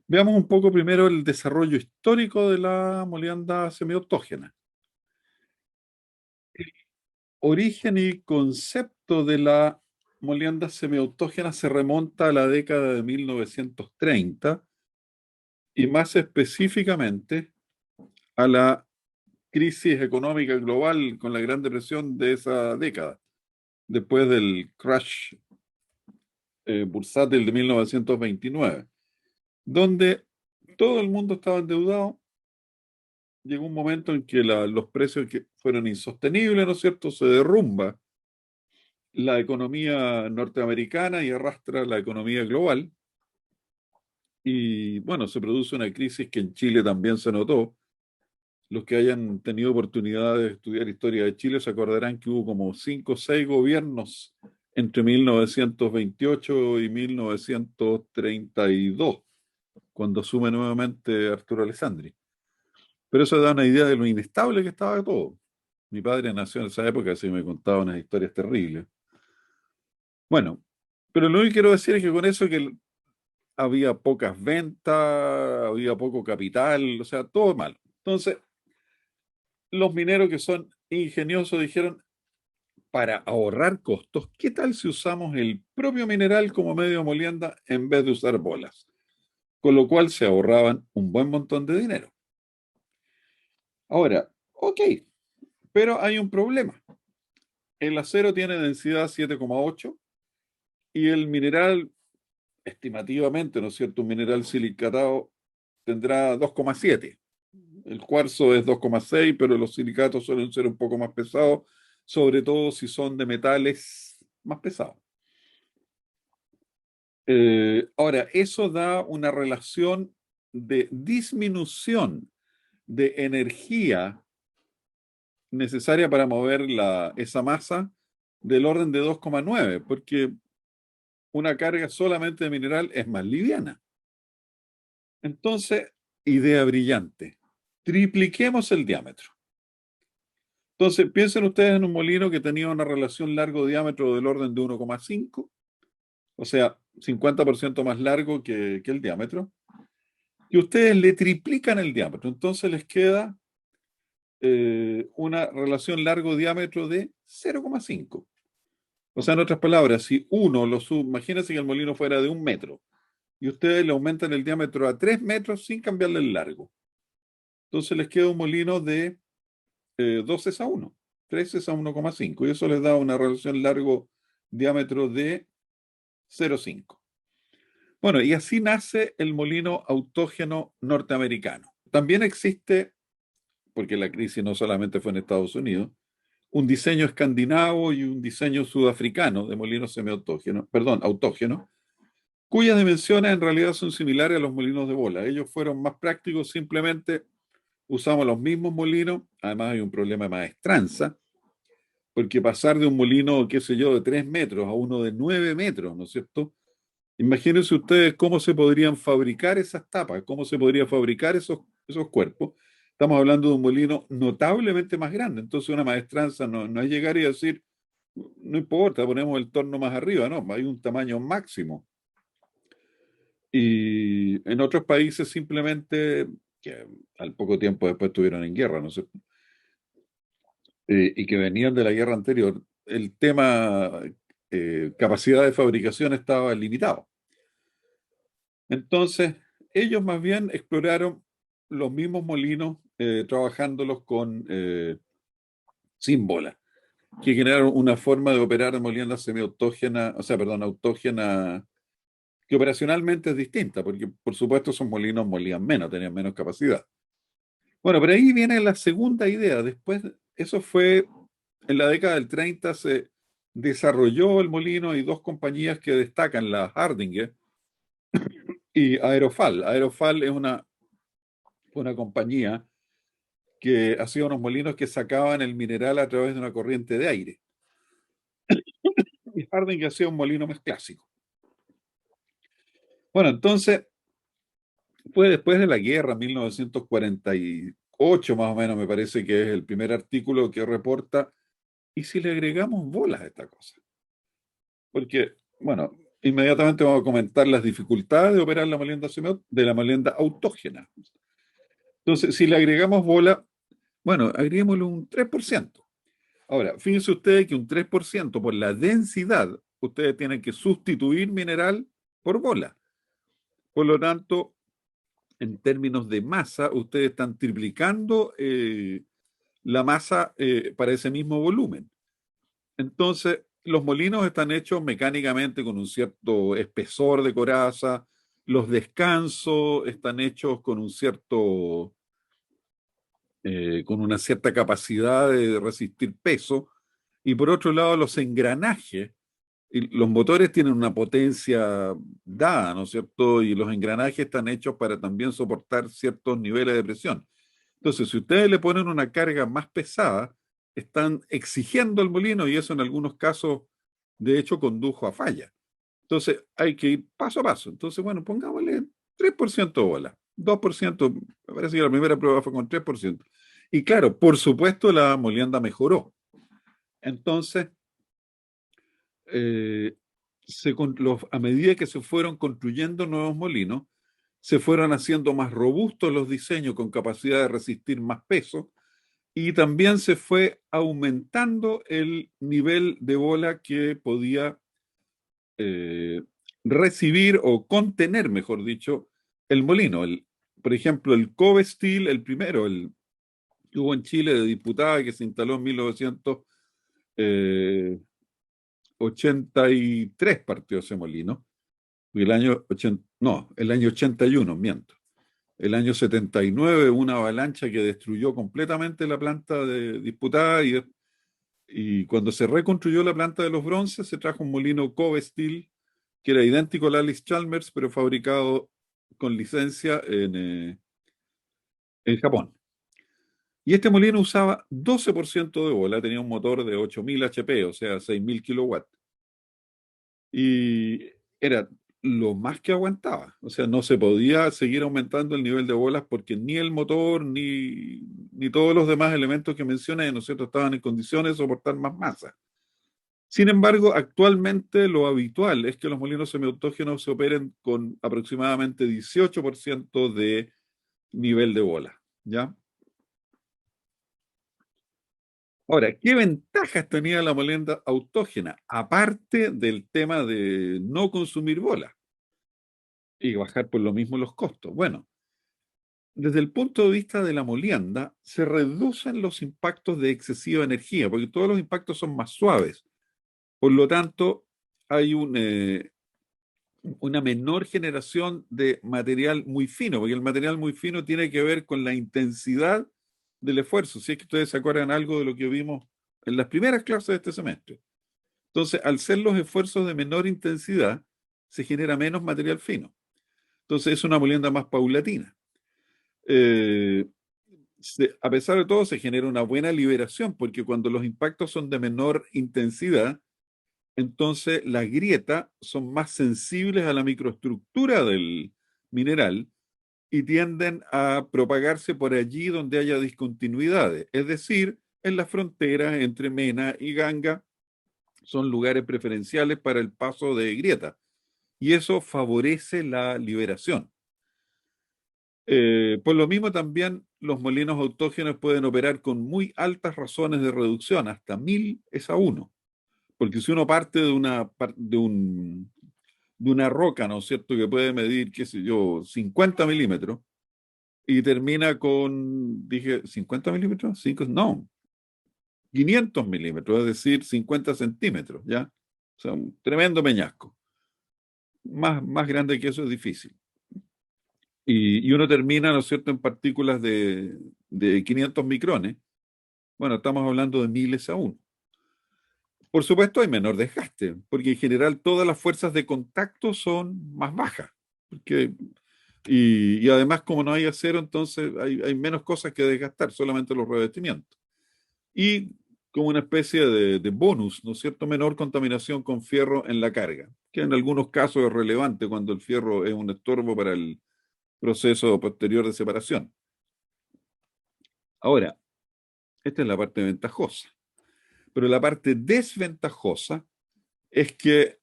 Veamos un poco primero el desarrollo histórico de la molienda semiautógena. El origen y concepto de la molienda semiautógena se remonta a la década de 1930 y más específicamente a la crisis económica global con la Gran Depresión de esa década, después del crash bursátil de 1929, donde todo el mundo estaba endeudado. Llegó un momento en que los precios que fueron insostenibles, ¿no es cierto? Se derrumba la economía norteamericana y arrastra la economía global. Y bueno, se produce una crisis que en Chile también se notó. Los que hayan tenido oportunidad de estudiar historia de Chile se acordarán que hubo como 5 o 6 gobiernos entre 1928 y 1932, cuando asume nuevamente Arturo Alessandri. Pero eso da una idea de lo inestable que estaba todo. Mi padre nació en esa época, así me contaba unas historias terribles. Bueno, pero lo que quiero decir es que con eso que había pocas ventas, había poco capital, o sea, todo mal. Entonces, los mineros que son ingeniosos dijeron, para ahorrar costos, ¿qué tal si usamos el propio mineral como medio de molienda en vez de usar bolas? Con lo cual se ahorraban un buen montón de dinero. Ahora, ok, pero hay un problema. El acero tiene densidad 7,8 y el mineral, estimativamente, ¿no es cierto? Un mineral silicatado tendrá 2,7. El cuarzo es 2,6, pero los silicatos suelen ser un poco más pesados, sobre todo si son de metales más pesados. Ahora, eso da una relación de disminución de energía necesaria para mover esa masa del orden de 2,9, porque una carga solamente de mineral es más liviana. Entonces, idea brillante. Tripliquemos el diámetro. Entonces, piensen ustedes en un molino que tenía una relación largo-diámetro del orden de 1,5, o sea, 50% más largo que el diámetro, y ustedes le triplican el diámetro. Entonces les queda una relación largo-diámetro de 0,5. O sea, en otras palabras, si uno imagínense que el molino fuera de 1 metro y ustedes le aumentan el diámetro a 3 metros sin cambiarle el largo. Entonces les queda un molino de 2:1, 3:1,5, y eso les da una relación largo-diámetro de 0,5. Bueno, y así nace el molino autógeno norteamericano. También existe, porque la crisis no solamente fue en Estados Unidos, un diseño escandinavo y un diseño sudafricano de molinos semiautógenos, perdón, autógenos, cuyas dimensiones en realidad son similares a los molinos de bola. Ellos fueron más prácticos, simplemente usamos los mismos molinos. Además hay un problema de maestranza, porque pasar de un molino, qué sé yo, de 3 metros a uno de 9 metros, ¿no es cierto? Imagínense ustedes cómo se podrían fabricar esas tapas, cómo se podría fabricar esos cuerpos. Estamos hablando de un molino notablemente más grande. Entonces una maestranza no es llegar y decir, no importa, ponemos el torno más arriba, no, hay un tamaño máximo. Y en otros países simplemente, que al poco tiempo después estuvieron en guerra, ¿no sé, y que venían de la guerra anterior, el tema capacidad de fabricación estaba limitado. Entonces, ellos más bien exploraron los mismos molinos, trabajándolos sin bola, que generaron una forma de operar de molienda semiautógena, o sea, perdón, autógena, que operacionalmente es distinta, porque por supuesto esos molinos molían menos, tenían menos capacidad. Bueno, pero ahí viene la segunda idea. Después, eso fue en la década del 30, se desarrolló el molino y dos compañías que destacan, la Hardinger y Aerofal. Aerofal es una compañía que hacía unos molinos que sacaban el mineral a través de una corriente de aire. Y Hardinger hacía un molino más clásico. Bueno, entonces, fue después de la guerra, 1948 más o menos, me parece que es el primer artículo que reporta, ¿y si le agregamos bolas a esta cosa? Porque, bueno, inmediatamente vamos a comentar las dificultades de operar la molienda de la molienda autógena. Entonces, si le agregamos bola, bueno, agreguémosle un 3%. Ahora, fíjense ustedes que un 3% por la densidad, ustedes tienen que sustituir mineral por bola. Por lo tanto, en términos de masa, ustedes están triplicando la masa para ese mismo volumen. Entonces, los molinos están hechos mecánicamente con un cierto espesor de coraza, los descansos están hechos con un cierto, con una cierta capacidad de resistir peso, y por otro lado, los engranajes, y los motores tienen una potencia dada, ¿no es cierto? Y los engranajes están hechos para también soportar ciertos niveles de presión. Entonces, si ustedes le ponen una carga más pesada, están exigiendo al molino y eso en algunos casos, de hecho, condujo a falla. Entonces, hay que ir paso a paso. Entonces, bueno, pongámosle 3% de bola, 2%, me parece que la primera prueba fue con 3%. Y claro, por supuesto, la molienda mejoró. Entonces, eh, a medida que se fueron construyendo nuevos molinos, se fueron haciendo más robustos los diseños con capacidad de resistir más peso y también se fue aumentando el nivel de bola que podía eh, recibir o contener, mejor dicho, el molino. Por ejemplo, el Kobe Steel, el primero, el que hubo en Chile de Diputada, que se instaló en 1983, partió ese molino. Y el año 80, no, el año 81, miento. El año 79, una avalancha que destruyó completamente la planta de Disputada y cuando se reconstruyó la planta de los bronces, se trajo un molino Kobe Steel que era idéntico al Alice Chalmers, pero fabricado con licencia en Japón. Y este molino usaba 12% de bola, tenía un motor de 8.000 HP, o sea, 6.000 kilowatts. Y era lo más que aguantaba. O sea, no se podía seguir aumentando el nivel de bolas porque ni el motor ni todos los demás elementos que mencioné, ¿no es cierto?, estaban en condiciones de soportar más masa. Sin embargo, actualmente lo habitual es que los molinos semiautógenos se operen con aproximadamente 18% de nivel de bola, ¿ya? Ahora, ¿qué ventajas tenía la molienda autógena? Aparte del tema de no consumir bola y bajar por lo mismo los costos. Bueno, desde el punto de vista de la molienda, se reducen los impactos de excesiva energía, porque todos los impactos son más suaves. Por lo tanto, hay una menor generación de material muy fino, porque el material muy fino tiene que ver con la intensidad del esfuerzo. Si es que ustedes se acuerdan algo de lo que vimos en las primeras clases de este semestre. Entonces, al ser los esfuerzos de menor intensidad, se genera menos material fino. Entonces, es una molienda más paulatina. Eh, a pesar de todo, se genera una buena liberación, porque cuando los impactos son de menor intensidad, entonces las grietas son más sensibles a la microestructura del mineral y tienden a propagarse por allí donde haya discontinuidades, es decir, en las fronteras entre Mena y Ganga son lugares preferenciales para el paso de grietas y eso favorece la liberación. Por lo mismo también los molinos autógenos pueden operar con muy altas razones de reducción, hasta 1000 es a 1. Porque si uno parte de una roca, ¿no es cierto?, que puede medir, qué sé yo, 50 milímetros, y termina con, dije, ¿50 milímetros? No, 500 milímetros, es decir, 50 centímetros, ¿ya? O sea, un tremendo peñasco. Más grande que eso es difícil. Y uno termina, ¿no es cierto?, en partículas de 500 micrones. Bueno, estamos hablando de miles aún. Por supuesto, hay menor desgaste, porque en general todas las fuerzas de contacto son más bajas. Porque, y además, como no hay acero, entonces hay menos cosas que desgastar, solamente los revestimientos. Y como una especie de bonus, ¿no es cierto? Menor contaminación con fierro en la carga, que en algunos casos es relevante cuando el fierro es un estorbo para el proceso posterior de separación. Ahora, esta es la parte ventajosa. Pero la parte desventajosa es que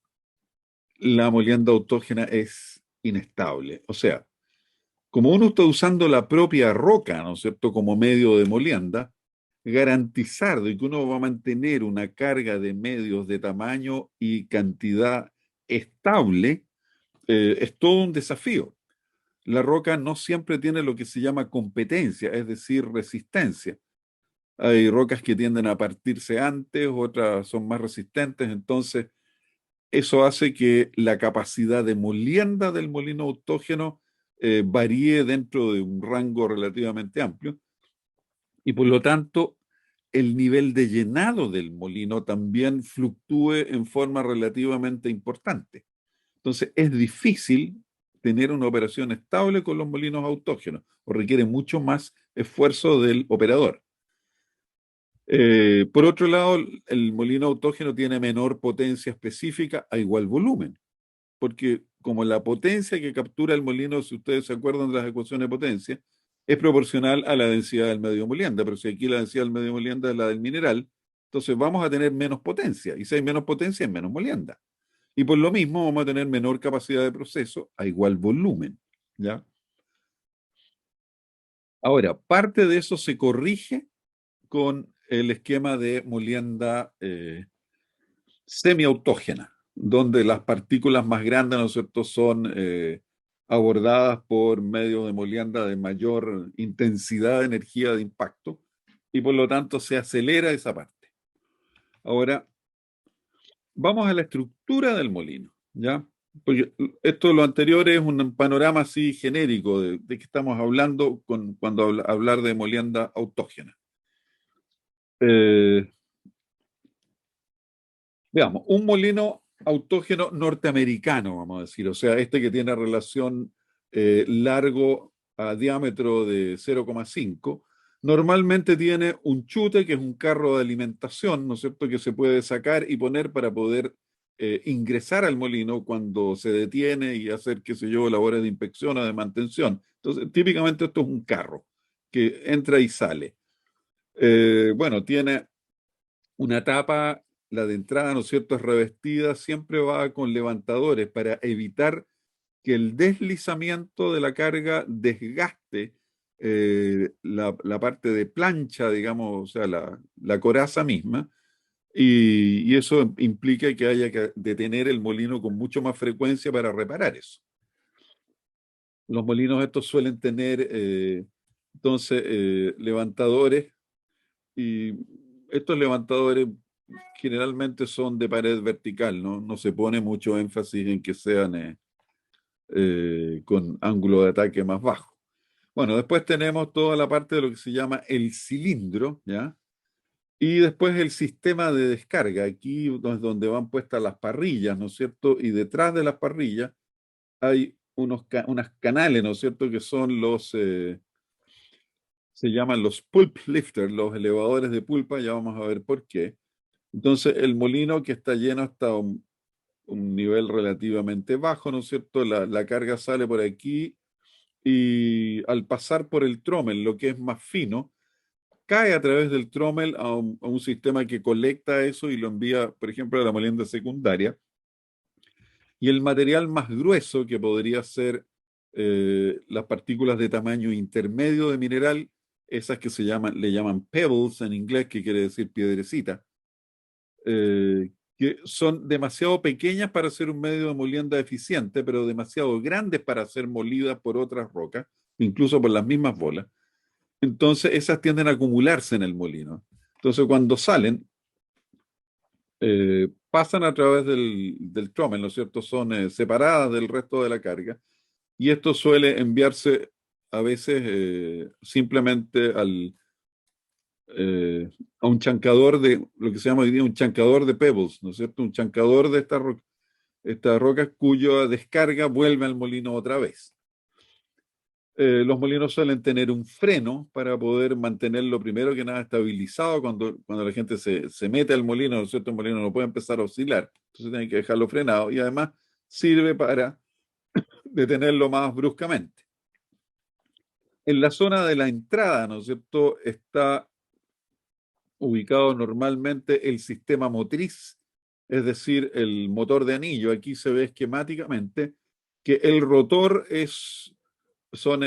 la molienda autógena es inestable. O sea, como uno está usando la propia roca, ¿no es cierto?, como medio de molienda, garantizar de que uno va a mantener una carga de medios de tamaño y cantidad estable es todo un desafío. La roca no siempre tiene lo que se llama competencia, es decir, resistencia. Hay rocas que tienden a partirse antes, otras son más resistentes, entonces eso hace que la capacidad de molienda del molino autógeno varíe dentro de un rango relativamente amplio y por lo tanto el nivel de llenado del molino también fluctúe en forma relativamente importante. Entonces es difícil tener una operación estable con los molinos autógenos o requiere mucho más esfuerzo del operador. Por otro lado, el molino autógeno tiene menor potencia específica a igual volumen, porque como la potencia que captura el molino, si ustedes se acuerdan de las ecuaciones de potencia, es proporcional a la densidad del medio molienda, pero si aquí la densidad del medio molienda es la del mineral, entonces vamos a tener menos potencia, y si hay menos potencia, es menos molienda. Y por lo mismo vamos a tener menor capacidad de proceso a igual volumen, ¿ya? Ahora, parte de eso se corrige con el esquema de molienda semiautógena, donde las partículas más grandes, ¿no es cierto?, son abordadas por medio de molienda de mayor intensidad de energía de impacto y por lo tanto se acelera esa parte. Ahora, vamos a la estructura del molino, ¿ya? Porque esto, lo anterior es un panorama así genérico de que estamos hablando cuando hablar de molienda autógena. Eh, Veamos, un molino autógeno norteamericano, vamos a decir, o sea, este que tiene relación largo a diámetro de 0,5, normalmente tiene un chute, que es un carro de alimentación, ¿no es cierto?, que se puede sacar y poner para poder ingresar al molino cuando se detiene y hacer, qué sé yo, labores de inspección o de mantención. Entonces, típicamente esto es un carro que entra y sale. Bueno, tiene una tapa, la de entrada, ¿no es cierto?, es revestida, siempre va con levantadores para evitar que el deslizamiento de la carga desgaste la parte de plancha, digamos, o sea, la coraza misma, y eso implica que haya que detener el molino con mucho más frecuencia para reparar eso. Los molinos estos suelen tener, entonces, levantadores, y estos levantadores generalmente son de pared vertical, ¿no? No se pone mucho énfasis en que sean con ángulo de ataque más bajo. Bueno, después tenemos toda la parte de lo que se llama el cilindro, ¿ya? Y después el sistema de descarga. Aquí es donde van puestas las parrillas, ¿no es cierto? Y detrás de las parrillas hay unas canales, ¿no es cierto? Que son se llaman los pulp lifters, los elevadores de pulpa, ya vamos a ver por qué. Entonces, el molino que está lleno hasta un nivel relativamente bajo, ¿no es cierto? La carga sale por aquí y al pasar por el trommel, lo que es más fino, cae a través del trommel a un sistema que colecta eso y lo envía, por ejemplo, a la molienda secundaria. Y el material más grueso, que podría ser las partículas de tamaño intermedio de mineral, esas que le llaman pebbles en inglés, que quiere decir piedrecita, que son demasiado pequeñas para ser un medio de molienda eficiente, pero demasiado grandes para ser molidas por otras rocas, incluso por las mismas bolas. Entonces, esas tienden a acumularse en el molino. Entonces, cuando salen, pasan a través del trommel, ¿no es cierto? Son separadas del resto de la carga, y esto suele enviarse a veces simplemente a un chancador de lo que se llama hoy día un chancador de pebbles, ¿no es cierto? Un chancador de estas rocas cuya descarga vuelve al molino otra vez. Los molinos suelen tener un freno para poder mantenerlo primero que nada estabilizado cuando la gente se mete al molino, ¿no es cierto? El molino no puede empezar a oscilar, entonces tienen que dejarlo frenado y además sirve para detenerlo más bruscamente. En la zona de la entrada, ¿no es cierto?, está ubicado normalmente el sistema motriz es decir, el motor de anillo. Aquí se ve esquemáticamente que el rotor son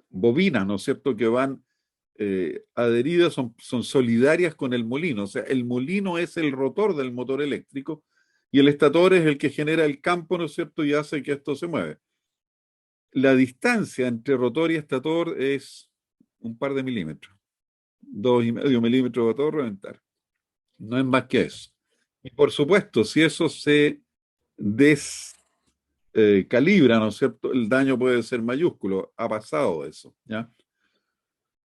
bobinas, ¿no es cierto?, que van adheridas, son solidarias con el molino. O sea, el molino es el rotor del motor eléctrico y el estator es el que genera el campo, ¿no es cierto?, y hace que esto se mueve. La distancia entre rotor y estator es un par de milímetros, 2,5 milímetros a todo reventar. No es más que eso. Y por supuesto, si eso se descalibra, ¿no es cierto?, el daño puede ser mayúsculo. Ha pasado eso, ¿ya?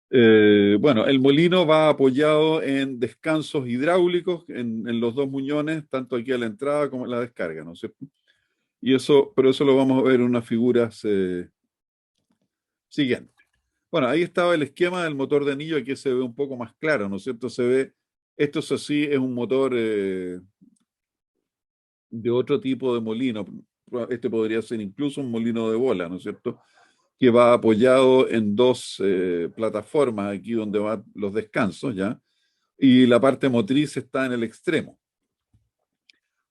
Bueno, el molino va apoyado en descansos hidráulicos en los dos muñones, tanto aquí a la entrada como en la descarga, ¿no es cierto? Y eso, pero eso lo vamos a ver en unas figuras siguientes. Bueno, ahí estaba el esquema del motor de anillo, aquí se ve un poco más claro, ¿no es cierto? Se ve, esto es así, es un motor de otro tipo de molino. Este podría ser incluso un molino de bola, ¿no es cierto? Que va apoyado en dos plataformas aquí donde van los descansos, ¿ya? Y la parte motriz está en el extremo.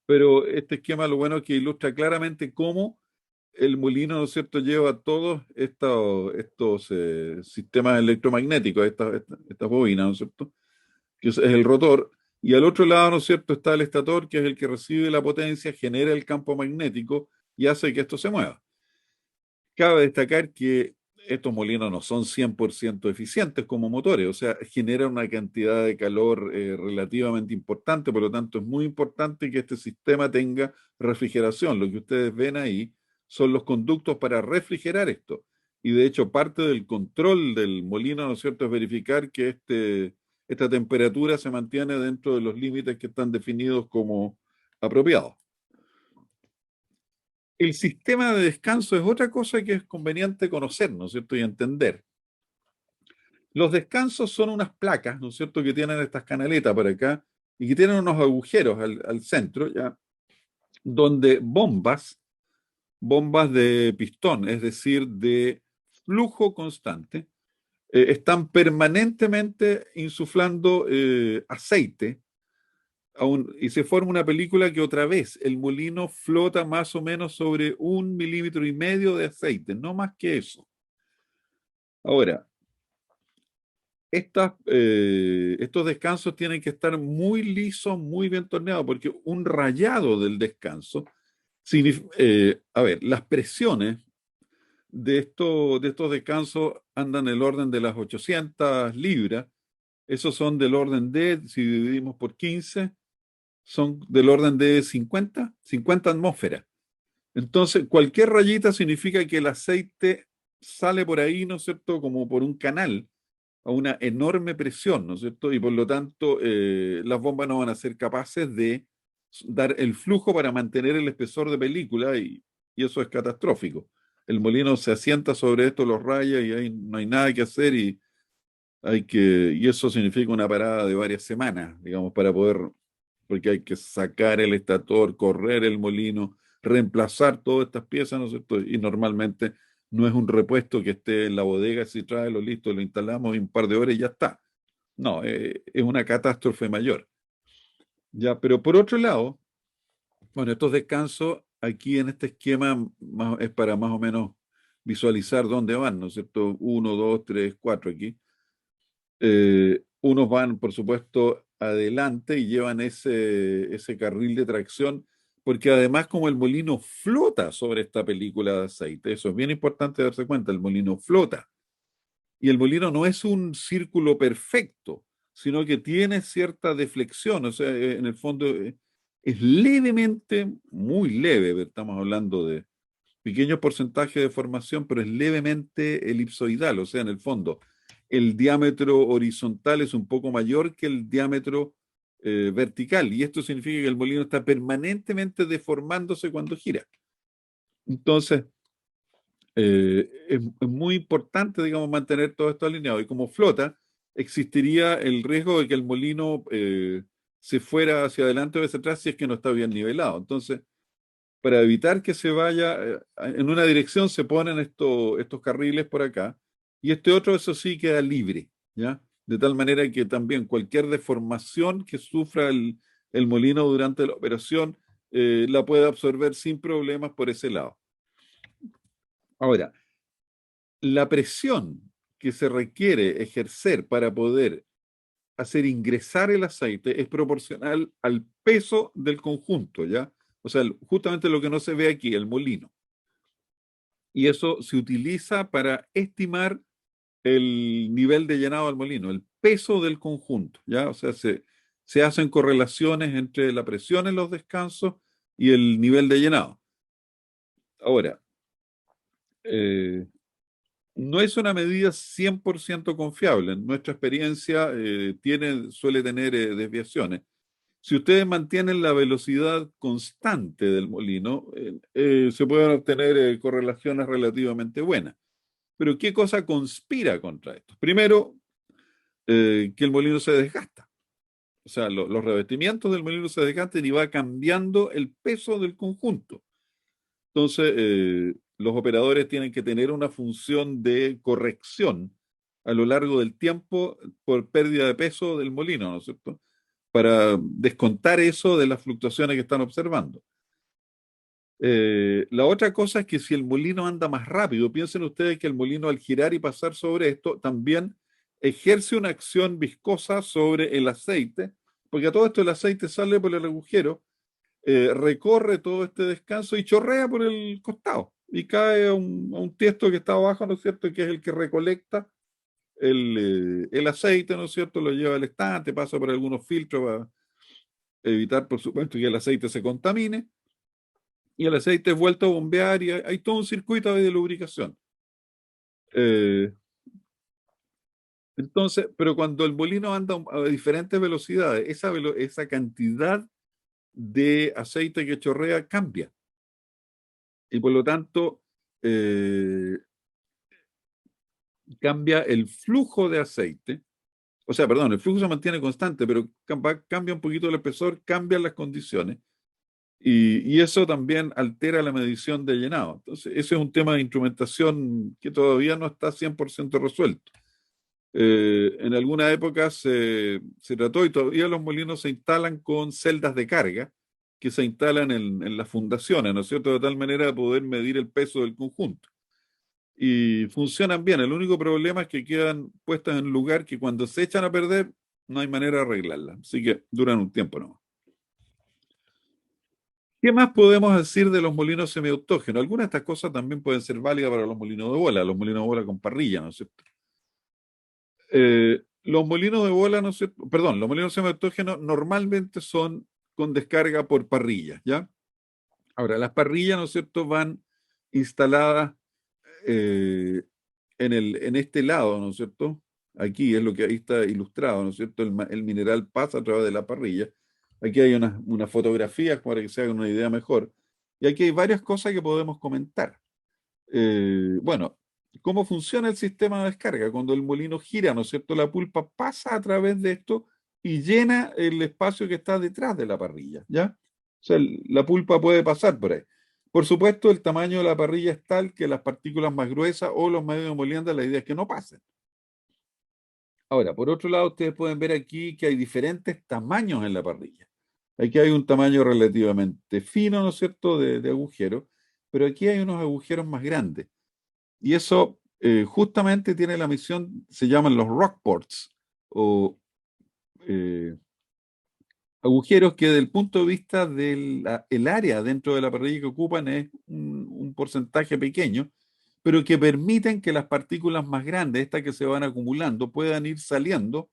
Pero este esquema lo bueno es que ilustra claramente cómo el molino, ¿no es cierto?, lleva todos estos sistemas electromagnéticos, estas bobinas, ¿no es cierto?, que es el rotor, y al otro lado, ¿no es cierto?, está el estator, que es el que recibe la potencia, genera el campo magnético y hace que esto se mueva. Cabe destacar que estos molinos no son 100% eficientes como motores, o sea, generan una cantidad de calor relativamente importante, por lo tanto es muy importante que este sistema tenga refrigeración. Lo que ustedes ven ahí son los conductos para refrigerar esto. Y de hecho parte del control del molino, ¿no es cierto?, es verificar que esta temperatura se mantiene dentro de los límites que están definidos como apropiados. El sistema de descanso es otra cosa que es conveniente conocer, ¿no es cierto?, y entender. Los descansos son unas placas, ¿no es cierto?, que tienen estas canaletas por acá y que tienen unos agujeros al centro, ¿ya? Donde bombas de pistón, es decir, de flujo constante, están permanentemente insuflando aceite y se forma una película que otra vez el molino flota más o menos sobre 1,5 milímetros de aceite, no más que eso. Ahora, estos descansos tienen que estar muy lisos, muy bien torneados, porque un rayado del descanso a ver, las presiones de estos descansos andan en el orden de las 800 libras. Esos son del orden de, si dividimos por 15, son del orden de 50 atmósferas. Entonces, cualquier rayita significa que el aceite sale por ahí, ¿no es cierto?, como por un canal a una enorme presión, ¿no es cierto? Y por lo tanto, las bombas no van a ser capaces de dar el flujo para mantener el espesor de película y eso es catastrófico. El molino se asienta sobre esto, los raya y ahí no hay nada que hacer y eso significa una parada de varias semanas, digamos, porque hay que sacar el estator, correr el molino, reemplazar todas estas piezas, ¿no es cierto? Y normalmente no es un repuesto que esté en la bodega, si trae lo listo, lo instalamos en un par de horas y ya está. No, es una catástrofe mayor. Ya, pero por otro lado, bueno, estos descansos aquí en este esquema es para más o menos visualizar dónde van, ¿no es cierto? Uno, dos, tres, cuatro aquí. Unos van, por supuesto, adelante y llevan ese carril de tracción, porque además como el molino flota sobre esta película de aceite, eso es bien importante darse cuenta, el molino flota. Y el molino no es un círculo perfecto, sino que tiene cierta deflexión, o sea, en el fondo es levemente, muy leve, estamos hablando de pequeños porcentajes de formación, pero es levemente elipsoidal, o sea, en el fondo el diámetro horizontal es un poco mayor que el diámetro vertical, y esto significa que el molino está permanentemente deformándose cuando gira. Entonces, es muy importante, digamos, mantener todo esto alineado, y como flota, existiría el riesgo de que el molino se fuera hacia adelante o hacia atrás si es que no está bien nivelado. Entonces, para evitar que se vaya en una dirección, se ponen estos carriles por acá, y este otro, eso sí, queda libre, ¿ya? De tal manera que también cualquier deformación que sufra el el molino durante la operación la puede absorber sin problemas por ese lado. Ahora, la presión que se requiere ejercer para poder hacer ingresar el aceite es proporcional al peso del conjunto, ¿ya? O sea, justamente lo que no se ve aquí, el molino. Y eso se utiliza para estimar el nivel de llenado del molino, el peso del conjunto, ¿ya? O sea, se hacen correlaciones entre la presión en los descansos y el nivel de llenado. Ahora, eh, no es una medida 100% confiable. En nuestra experiencia suele tener desviaciones. Si ustedes mantienen la velocidad constante del molino, se pueden obtener correlaciones relativamente buenas. Pero ¿qué cosa conspira contra esto? Primero, que el molino se desgasta. O sea, los revestimientos del molino se desgastan y va cambiando el peso del conjunto. Entonces, los operadores tienen que tener una función de corrección a lo largo del tiempo por pérdida de peso del molino, ¿no es cierto? Para descontar eso de las fluctuaciones que están observando. La otra cosa es que si el molino anda más rápido, piensen ustedes que el molino al girar y pasar sobre esto también ejerce una acción viscosa sobre el aceite, porque a todo esto el aceite sale por el agujero, recorre todo este descanso y chorrea por el costado y cae a un tiesto que está abajo, ¿no es cierto?, que es el que recolecta el aceite, ¿no es cierto?, lo lleva al estante, pasa por algunos filtros para evitar, por supuesto, que el aceite se contamine y el aceite es vuelto a bombear y hay todo un circuito de lubricación. Eh, entonces, pero cuando el molino anda a diferentes velocidades, esa cantidad de aceite que chorrea cambia. Y por lo tanto, eh, cambia el flujo de aceite. O sea, perdón, el flujo se mantiene constante, pero cambia un poquito el espesor, cambian las condiciones. Y eso también altera la medición de llenado. Entonces, ese es un tema de instrumentación que todavía no está 100% resuelto. En alguna época se trató y todavía los molinos se instalan con celdas de carga que se instalan en las fundaciones, ¿no es cierto? De tal manera de poder medir el peso del conjunto. Y funcionan bien. El único problema es que quedan puestas en un lugar que cuando se echan a perder no hay manera de arreglarlas. Así que duran un tiempo nomás. ¿Qué más podemos decir de los molinos semiautógenos? Algunas de estas cosas también pueden ser válidas para los molinos de bola con parrilla, ¿no es cierto? Los molinos de bola, ¿no es cierto? Perdón, los molinos semiautógenos normalmente son con descarga por parrilla, ¿ya? Ahora, las parrillas, ¿no es cierto?, van instaladas eh, en este lado, ¿no es cierto? Aquí es lo que ahí está ilustrado, ¿no es cierto? El mineral pasa a través de la parrilla. Aquí hay unas fotografías para que se hagan una idea mejor. Y aquí hay varias cosas que podemos comentar. Bueno, ¿cómo funciona el sistema de descarga? Cuando el molino gira, ¿no es cierto? La pulpa pasa a través de esto y llena el espacio que está detrás de la parrilla, ¿ya? O sea, la pulpa puede pasar por ahí. Por supuesto, el tamaño de la parrilla es tal que las partículas más gruesas o los medios de molienda, la idea es que no pasen. Ahora, por otro lado, ustedes pueden ver aquí que hay diferentes tamaños en la parrilla. Aquí hay un tamaño relativamente fino, ¿no es cierto?, de agujero, pero aquí hay unos agujeros más grandes. Y eso justamente tiene la misión, se llaman los rockports, o eh, agujeros que desde el punto de vista del el área dentro de la parrilla que ocupan es un porcentaje pequeño, pero que permiten que las partículas más grandes, estas que se van acumulando, puedan ir saliendo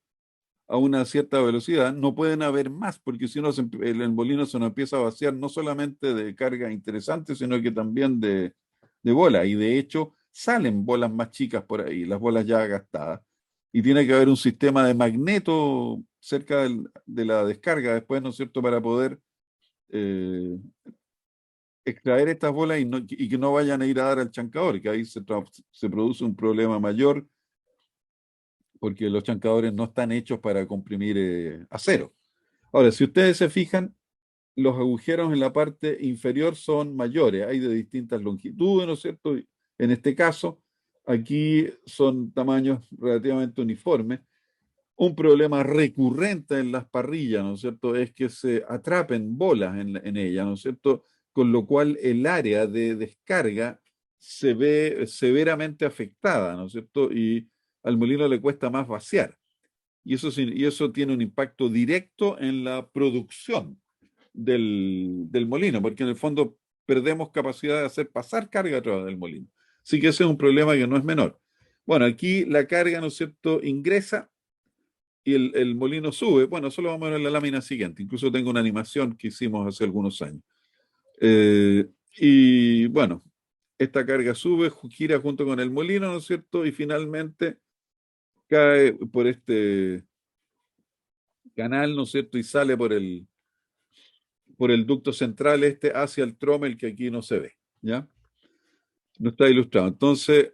a una cierta velocidad. No pueden haber más, porque si no, el molino se nos empieza a vaciar no solamente de carga interesante, sino que también de bolas. Y de hecho, salen bolas más chicas por ahí, las bolas ya gastadas. Y tiene que haber un sistema de magneto cerca de la descarga después, ¿no es cierto?, para poder eh, extraer estas bolas y que no vayan a ir a dar al chancador, que ahí se produce un problema mayor porque los chancadores no están hechos para comprimir acero. Ahora, si ustedes se fijan, los agujeros en la parte inferior son mayores, hay de distintas longitudes, ¿no es cierto? En este caso, aquí son tamaños relativamente uniformes, Un problema recurrente en las parrillas, ¿no es cierto?, es que se atrapen bolas en ellas, ¿no es cierto?, con lo cual el área de descarga se ve severamente afectada, ¿no es cierto?, y al molino le cuesta más vaciar. Y eso tiene un impacto directo en la producción del molino, porque en el fondo perdemos capacidad de hacer pasar carga a través del molino. Así que ese es un problema que no es menor. Bueno, aquí la carga, ¿no es cierto?, ingresa y el molino sube. Bueno, eso lo vamos a ver en la lámina siguiente. Incluso tengo una animación que hicimos hace algunos años. Y bueno, esta carga sube, gira junto con el molino, ¿no es cierto? Y finalmente cae por este canal, ¿no es cierto? Y sale por el ducto central este hacia el trommel que aquí no se ve, ¿ya? No está ilustrado. Entonces,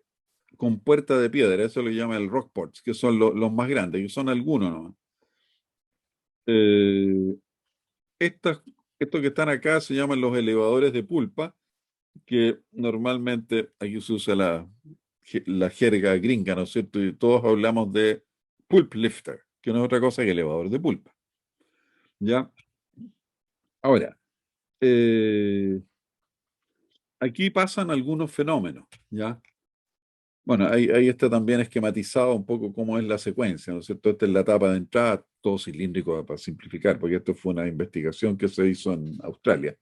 con puerta de piedra, eso lo llama el rockports, que son los más grandes, que son algunos nomás. Eh, Estas, estos que están acá se llaman los elevadores de pulpa, que normalmente aquí se usa la jerga gringa, ¿no es cierto? Y todos hablamos de pulp lifter, que no es otra cosa que elevador de pulpa, ¿ya? Ahora, eh, aquí pasan algunos fenómenos, ¿ya? Bueno, ahí está también esquematizado un poco cómo es la secuencia, ¿no es cierto? Esta es la etapa de entrada, todo cilíndrico para simplificar, porque esto fue una investigación que se hizo en Australia.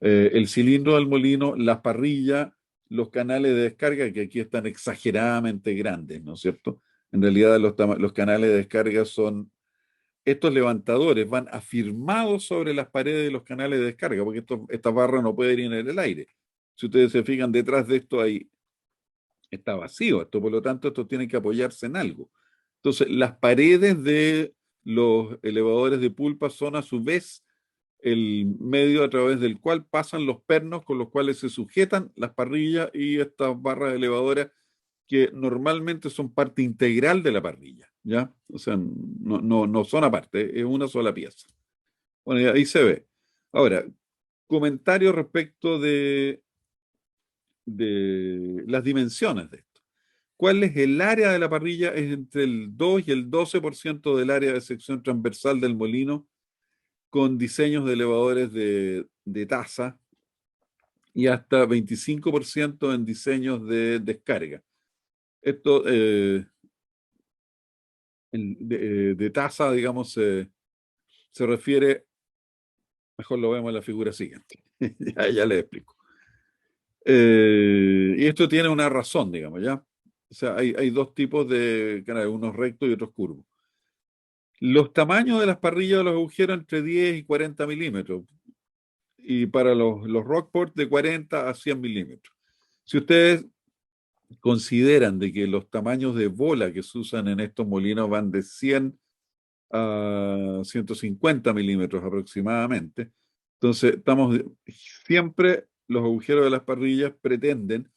El cilindro del molino, las parrillas, los canales de descarga, que aquí están exageradamente grandes, ¿no es cierto? En realidad los canales de descarga son, estos levantadores van afirmados sobre las paredes de los canales de descarga, porque esta barra no puede ir en el aire. Si ustedes se fijan, detrás de esto está vacío, esto por lo tanto esto tiene que apoyarse en algo. Entonces, las paredes de los elevadores de pulpa son a su vez el medio a través del cual pasan los pernos con los cuales se sujetan las parrillas y estas barras elevadoras que normalmente son parte integral de la parrilla, ¿ya? O sea, no son aparte, es una sola pieza. Bueno, y ahí se ve. Ahora, comentarios respecto de las dimensiones de esto. ¿Cuál es el área de la parrilla? Es entre el 2 y el 12% del área de sección transversal del molino, con diseños de elevadores de taza y hasta 25% en diseños de descarga. Esto de taza, digamos, se refiere, mejor lo vemos en la figura siguiente. Ya les explico. Y esto tiene una razón, digamos, ¿ya? O sea, hay dos tipos de canales, unos rectos y otros curvos. Los tamaños de las parrillas de los agujeros entre 10 y 40 milímetros. Y para los Rockport de 40 a 100 milímetros. Si ustedes consideran de que los tamaños de bola que se usan en estos molinos van de 100 a 150 milímetros aproximadamente, entonces siempre los agujeros de las parrillas pretenden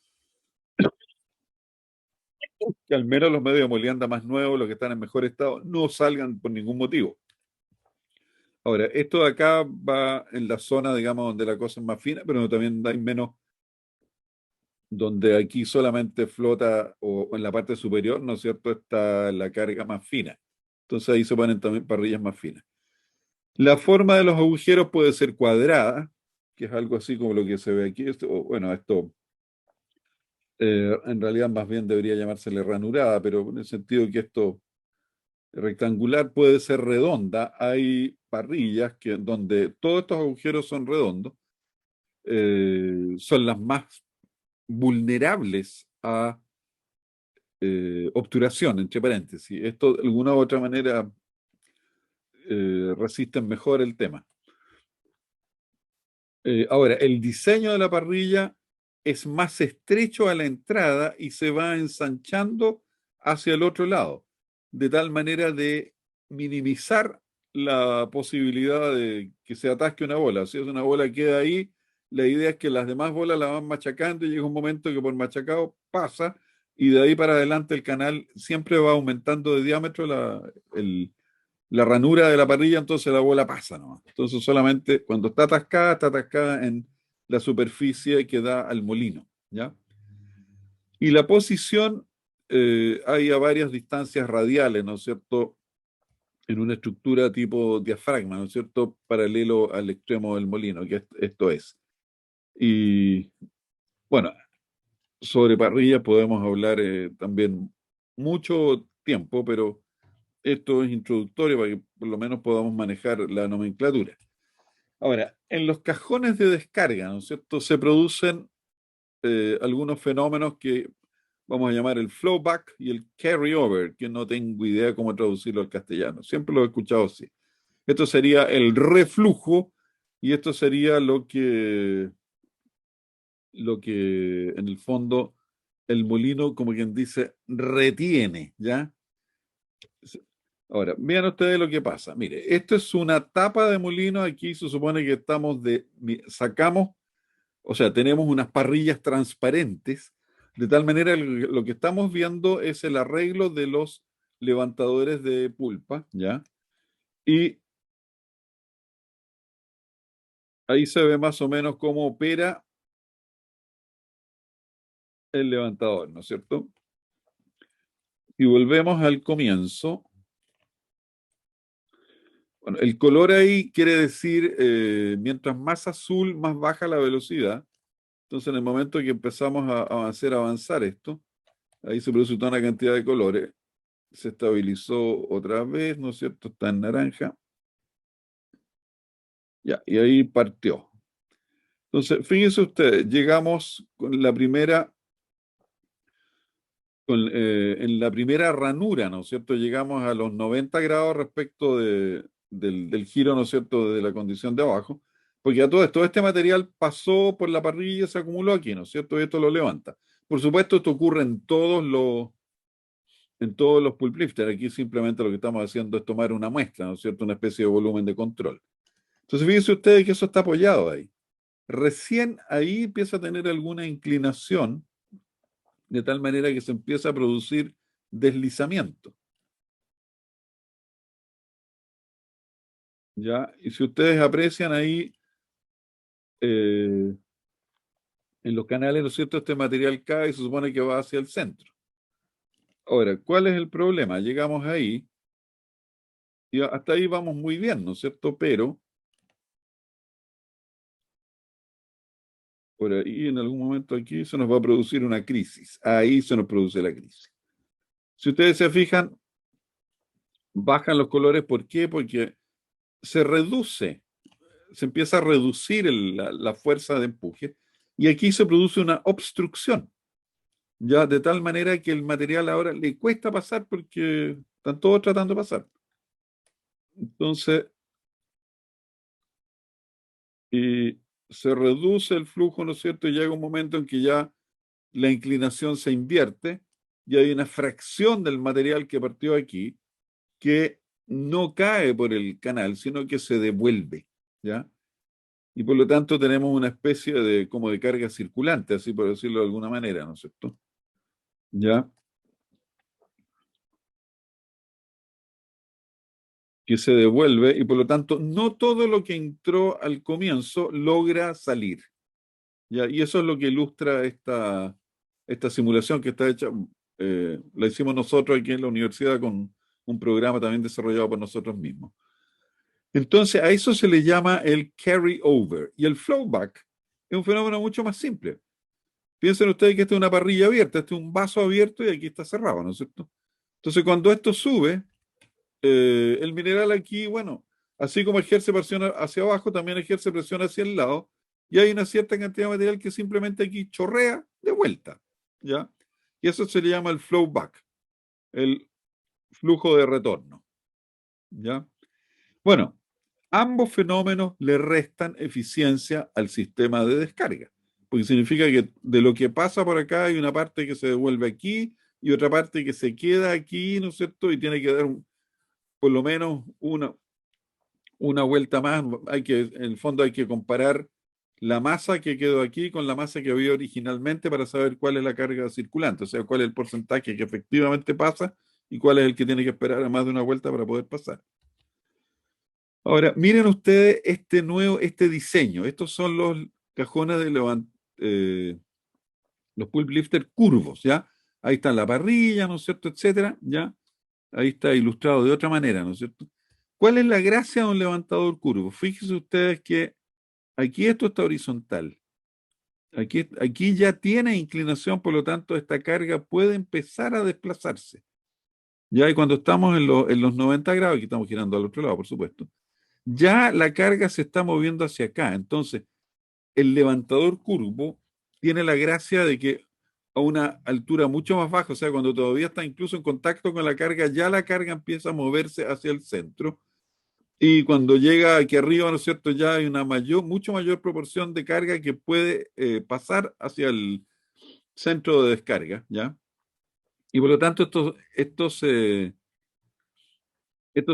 que al menos los medios de molienda más nuevos, los que están en mejor estado, no salgan por ningún motivo. Ahora, esto de acá va en la zona, digamos, donde la cosa es más fina, pero también hay menos, donde aquí solamente flota o en la parte superior, ¿no es cierto?, está la carga más fina. Entonces ahí se ponen también parrillas más finas. La forma de los agujeros puede ser cuadrada, que es algo así como lo que se ve aquí. Bueno, esto en realidad más bien debería llamársele ranurada, pero en el sentido que esto rectangular puede ser redonda. Hay parrillas donde todos estos agujeros son redondos, son las más vulnerables a obturación, entre paréntesis. Esto de alguna u otra manera resisten mejor el tema. Ahora, el diseño de la parrilla es más estrecho a la entrada y se va ensanchando hacia el otro lado, de tal manera de minimizar la posibilidad de que se atasque una bola. Si es una bola que queda ahí, la idea es que las demás bolas la van machacando y llega un momento que por machacado pasa y de ahí para adelante el canal siempre va aumentando de diámetro la ranura de la parrilla, entonces la bola pasa nomás. Entonces solamente cuando está atascada en la superficie que da al molino, ¿ya? Y la posición, hay a varias distancias radiales, ¿no es cierto? en una estructura tipo diafragma, ¿no es cierto?, paralelo al extremo del molino, que esto es. Y bueno, sobre parrillas podemos hablar también mucho tiempo, pero esto es introductorio para que por lo menos podamos manejar la nomenclatura. Ahora, en los cajones de descarga, ¿no es cierto?, se producen algunos fenómenos que vamos a llamar el flowback y el carryover, que no tengo idea cómo traducirlo al castellano. Siempre lo he escuchado así. Esto sería el reflujo y esto sería lo que en el fondo el molino, como quien dice, retiene, ¿ya? Ahora, vean ustedes lo que pasa. Mire, esto es una tapa de molino. Aquí se supone que sacamos, o sea, tenemos unas parrillas transparentes, de tal manera que lo que estamos viendo es el arreglo de los levantadores de pulpa, ¿ya? Y ahí se ve más o menos cómo opera el levantador, ¿no es cierto? Y volvemos al comienzo. Bueno, el color ahí quiere decir, mientras más azul, más baja la velocidad. Entonces, en el momento que empezamos a hacer avanzar esto, ahí se produce toda una cantidad de colores. Se estabilizó otra vez, ¿no es cierto? Está en naranja. Ya, y ahí partió. Entonces, fíjense ustedes, llegamos en la primera ranura, ¿no es cierto? Llegamos a los 90 grados respecto del giro, ¿no es cierto?, de la condición de abajo, porque a todo este material pasó por la parrilla y se acumuló aquí, ¿no es cierto? Y esto lo levanta. Por supuesto, esto ocurre en todos los pulp lifters. Aquí simplemente lo que estamos haciendo es tomar una muestra, ¿no es cierto?, una especie de volumen de control. Entonces, fíjense ustedes que eso está apoyado ahí. Recién ahí empieza a tener alguna inclinación, de tal manera que se empieza a producir deslizamiento. ¿Ya? Y si ustedes aprecian ahí, en los canales, ¿no es cierto?, este material cae y se supone que va hacia el centro. Ahora, ¿cuál es el problema? Llegamos ahí y hasta ahí vamos muy bien, ¿no es cierto? Pero por ahí en algún momento aquí se nos va a producir una crisis. Ahí se nos produce la crisis. Si ustedes se fijan, bajan los colores. ¿Por qué? Porque se reduce, se empieza a reducir la fuerza de empuje y aquí se produce una obstrucción, ya de tal manera que el material ahora le cuesta pasar porque están todos tratando de pasar. Entonces, y se reduce el flujo, ¿no es cierto? Y llega un momento en que ya la inclinación se invierte y hay una fracción del material que partió aquí que no cae por el canal, sino que se devuelve, ¿ya? Y por lo tanto tenemos una especie de como de carga circulante, así por decirlo de alguna manera, ¿no es cierto? ¿Ya? Que se devuelve y por lo tanto no todo lo que entró al comienzo logra salir. ¿Ya? Y eso es lo que ilustra esta simulación que está hecha, la hicimos nosotros aquí en la universidad con un programa también desarrollado por nosotros mismos. Entonces, a eso se le llama el carry over. Y el flowback es un fenómeno mucho más simple. Piensen ustedes que esta es una parrilla abierta, este es un vaso abierto y aquí está cerrado, ¿no es cierto? Entonces, cuando esto sube, el mineral aquí, bueno, así como ejerce presión hacia abajo, también ejerce presión hacia el lado, y hay una cierta cantidad de material que simplemente aquí chorrea de vuelta, ¿ya? Y eso se le llama el flow back, el flujo de retorno, ¿ya? Bueno, ambos fenómenos le restan eficiencia al sistema de descarga, porque significa que de lo que pasa por acá hay una parte que se devuelve aquí y otra parte que se queda aquí, ¿no es cierto? Y tiene que dar por lo menos una vuelta más. En el fondo hay que comparar la masa que quedó aquí con la masa que había originalmente para saber cuál es la carga circulante, o sea, cuál es el porcentaje que efectivamente pasa y cuál es el que tiene que esperar a más de una vuelta para poder pasar. Ahora, miren ustedes este diseño. Estos son los cajones los pulp lifter curvos, ¿ya? Ahí está la parrilla, ¿no es cierto?, etcétera, ¿ya? ahí está ilustrado de otra manera, ¿no es cierto? ¿Cuál es la gracia de un levantador curvo? Fíjense ustedes que aquí esto está horizontal. Aquí ya tiene inclinación, por lo tanto, esta carga puede empezar a desplazarse. Ya, y cuando estamos en los 90 grados, aquí estamos girando al otro lado, por supuesto, ya la carga se está moviendo hacia acá. Entonces, el levantador curvo tiene la gracia de que a una altura mucho más baja, o sea, cuando todavía está incluso en contacto con la carga, ya la carga empieza a moverse hacia el centro. Y cuando llega aquí arriba, ¿no es cierto? Ya hay una mucho mayor proporción de carga que puede pasar hacia el centro de descarga, ¿ya? Y por lo tanto, estos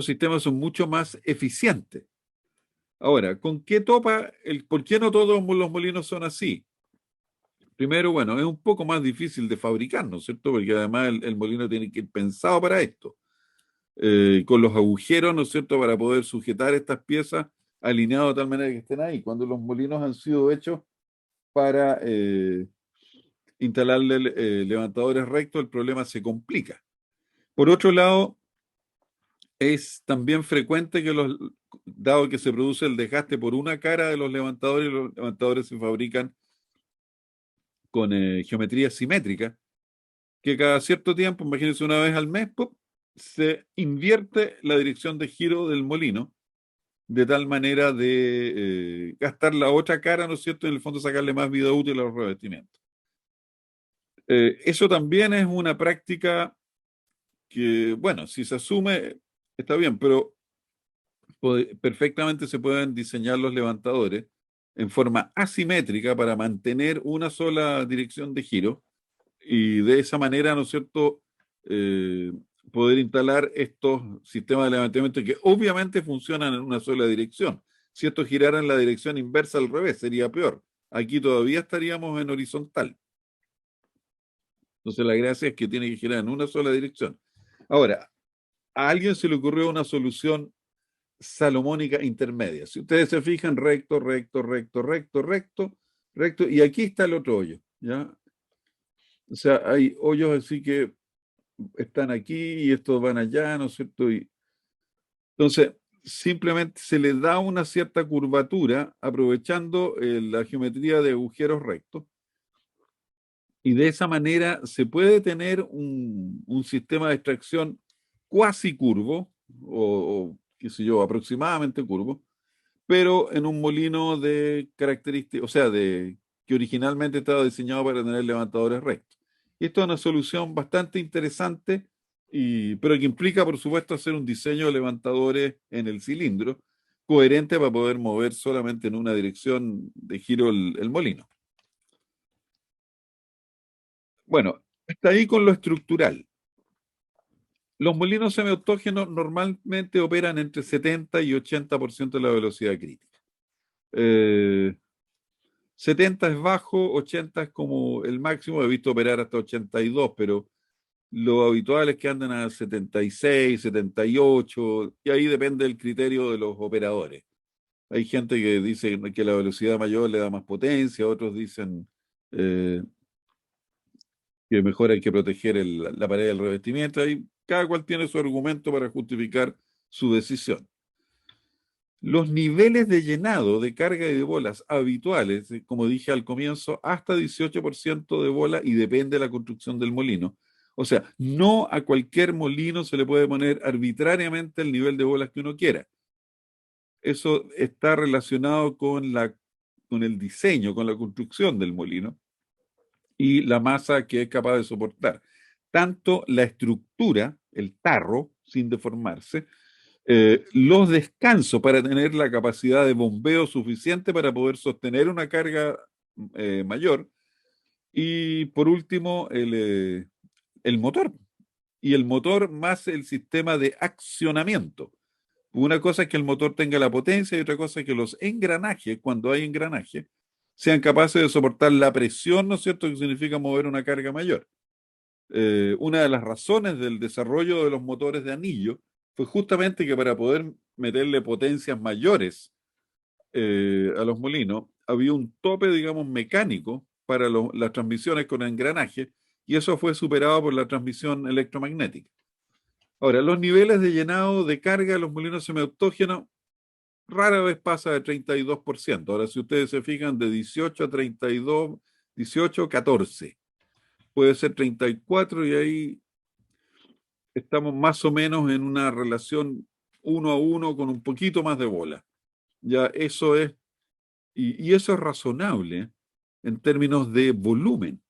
sistemas son mucho más eficientes. Ahora, ¿con qué topa por qué no todos los molinos son así? Primero, bueno, es un poco más difícil de fabricar, ¿no es cierto? Porque además el molino tiene que ir pensado para esto, con los agujeros, ¿no es cierto?, para poder sujetar estas piezas alineadas de tal manera que estén ahí. Cuando los molinos han sido hechos para instalarle levantadores rectos, el problema se complica. Por otro lado, es también frecuente que dado que se produce el desgaste por una cara de los levantadores se fabrican con geometría simétrica, que cada cierto tiempo, imagínense una vez al mes, ¡pum!, se invierte la dirección de giro del molino, de tal manera de gastar la otra cara, ¿no es cierto?, en el fondo sacarle más vida útil a los revestimientos. Eso también es una práctica que, bueno, si se asume, está bien, pero perfectamente se pueden diseñar los levantadores en forma asimétrica para mantener una sola dirección de giro y de esa manera, ¿no es cierto?, eh, poder instalar estos sistemas de levantamiento que obviamente funcionan en una sola dirección. Si esto girara en la dirección inversa al revés, sería peor. Aquí todavía estaríamos en horizontal. Entonces la gracia es que tiene que girar en una sola dirección. Ahora, a alguien se le ocurrió una solución salomónica intermedia. Si ustedes se fijan, recto, recto, recto, recto, recto, recto, y aquí está el otro hoyo, ¿ya? O sea, hay hoyos así que están aquí y estos van allá, ¿no es cierto? Y entonces, simplemente se le da una cierta curvatura aprovechando la geometría de agujeros rectos y de esa manera se puede tener un sistema de extracción cuasi curvo o, qué sé yo, aproximadamente curvo, pero en un molino de características, o sea, que originalmente estaba diseñado para tener levantadores rectos. Y esto es una solución bastante interesante, pero que implica, por supuesto, hacer un diseño de levantadores en el cilindro coherente para poder mover solamente en una dirección de giro el molino. Bueno, está ahí con lo estructural. Los molinos semiautógenos normalmente operan entre 70 y 80% de la velocidad crítica. Eh, 70 es bajo, 80 es como el máximo, he visto operar hasta 82, pero lo habitual es que anden a 76, 78, y ahí depende del criterio de los operadores. Hay gente que dice que la velocidad mayor le da más potencia, otros dicen eh, que mejor hay que proteger la pared del revestimiento, y cada cual tiene su argumento para justificar su decisión. Los niveles de llenado de carga y de bolas habituales, como dije al comienzo, hasta 18% de bola y depende de la construcción del molino. O sea, no a cualquier molino se le puede poner arbitrariamente el nivel de bolas que uno quiera. Eso está relacionado con el diseño, con la construcción del molino y la masa que es capaz de soportar. Tanto la estructura, el tarro, sin deformarse, los descansos para tener la capacidad de bombeo suficiente para poder sostener una carga mayor. Y por último, el motor. Y el motor más el sistema de accionamiento. Una cosa es que el motor tenga la potencia y otra cosa es que los engranajes, cuando hay engranaje, sean capaces de soportar la presión, ¿no es cierto?, que significa mover una carga mayor. Una de las razones del desarrollo de los motores de anillo fue justamente que para poder meterle potencias mayores a los molinos, había un tope, digamos, mecánico para las transmisiones con engranaje, y eso fue superado por la transmisión electromagnética. Ahora, los niveles de llenado de carga de los molinos semiautógenos rara vez pasa de 32%. Ahora, si ustedes se fijan, de 18 a 32, 18 a 14, puede ser 34 y ahí estamos más o menos en una relación 1 a 1 con un poquito más de bola. Ya eso es, y eso es razonable en términos de volumen,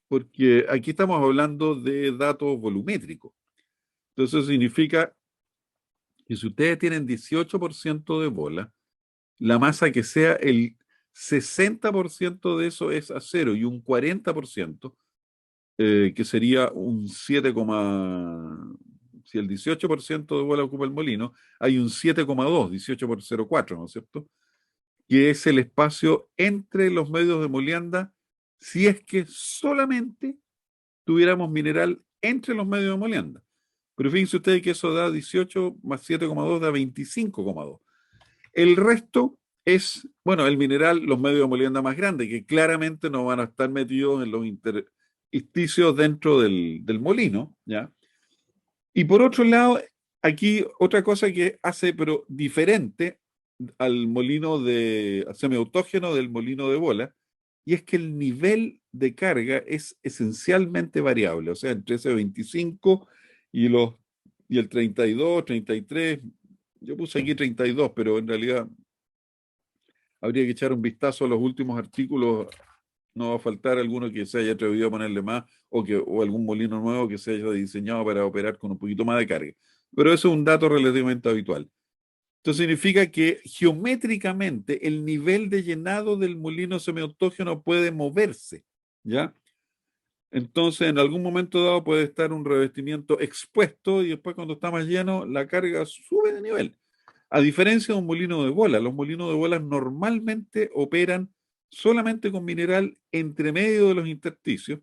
porque aquí estamos hablando de datos volumétricos. Entonces eso significa que si ustedes tienen 18% de bola, la masa que sea el 60% de eso es acero y un 40%, que sería un 7, si el 18% de bola ocupa el molino, hay un 7,2, 18 por 0,4, ¿no es cierto? Que es el espacio entre los medios de molienda, si es que solamente tuviéramos mineral entre los medios de molienda. Pero fíjense ustedes que eso da 18 más 7,2 da 25,2. El resto es, bueno, el mineral, los medios de molienda más grandes, que claramente no van a estar metidos en los intersticios dentro del molino, ¿ya? Y por otro lado, aquí otra cosa que hace, pero diferente al molino de semiautógeno del molino de bola, y es que el nivel de carga es esencialmente variable, o sea, entre ese 25 y, y el 32, 33, yo puse aquí 32, pero en realidad habría que echar un vistazo a los últimos artículos, no va a faltar alguno que se haya atrevido a ponerle más o algún molino nuevo que se haya diseñado para operar con un poquito más de carga. Pero eso es un dato relativamente habitual. Esto significa que geométricamente el nivel de llenado del molino semiautógeno puede moverse, ¿ya? Entonces, en algún momento dado puede estar un revestimiento expuesto y después cuando está más lleno, la carga sube de nivel. A diferencia de un molino de bola, los molinos de bola normalmente operan solamente con mineral entre medio de los intersticios,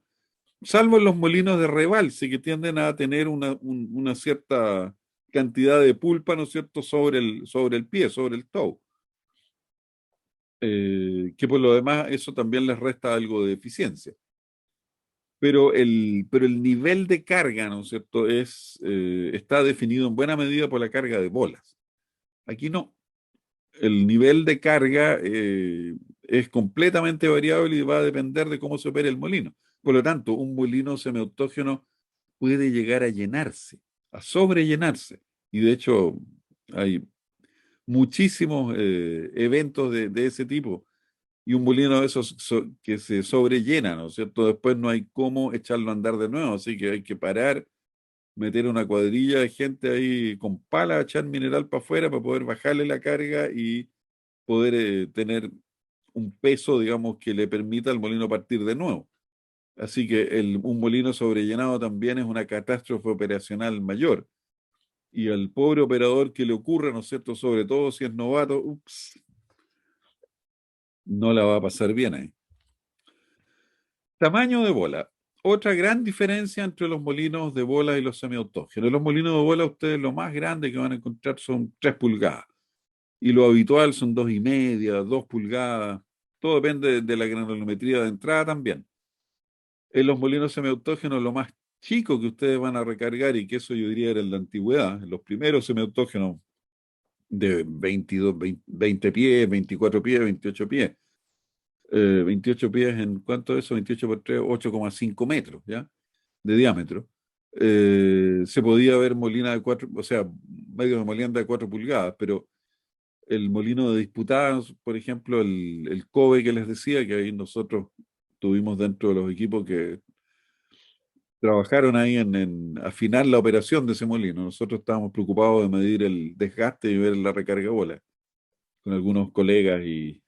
salvo en los molinos de rebalse que tienden a tener una cierta cantidad de pulpa, ¿no es cierto?, sobre el pie, sobre el toe. Que por lo demás eso también les resta algo de eficiencia. Pero el nivel de carga, ¿no es cierto?, está definido en buena medida por la carga de bolas. Aquí no. El nivel de carga es completamente variable y va a depender de cómo se opere el molino. Por lo tanto, un molino semiautógeno puede llegar a llenarse, a sobrellenarse. Y de hecho, hay muchísimos eventos de ese tipo. Y un molino de esos que se sobrellena, ¿no es cierto? Después no hay cómo echarlo a andar de nuevo, así que hay que parar, meter una cuadrilla de gente ahí con pala, echar mineral para afuera para poder bajarle la carga y poder tener un peso, digamos, que le permita al molino partir de nuevo. Así que un molino sobrellenado también es una catástrofe operacional mayor. Y al pobre operador que le ocurra, ¿no es cierto?, sobre todo si es novato, ups, no la va a pasar bien ahí. Tamaño de bola. Otra gran diferencia entre los molinos de bola y los semiautógenos. Los molinos de bola, ustedes lo más grande que van a encontrar son 3 pulgadas. Y lo habitual son 2,5, 2 pulgadas. Todo depende de la granulometría de entrada también. En los molinos semiautógenos, lo más chico que ustedes van a recargar, y que eso yo diría era en la antigüedad, en los primeros semiautógenos de 22, 20 pies, 24 pies, 28 pies. 28 pies en cuánto es eso, 28 por 3, 8,5 metros, ¿ya? De diámetro. Se podía ver molina de 4, o sea, medio de molienda de 4 pulgadas, pero el molino de disputadas, por ejemplo, el COBE que les decía, que ahí nosotros tuvimos dentro de los equipos que trabajaron ahí en afinar la operación de ese molino. Nosotros estábamos preocupados de medir el desgaste y ver la recarga de bola con algunos colegas y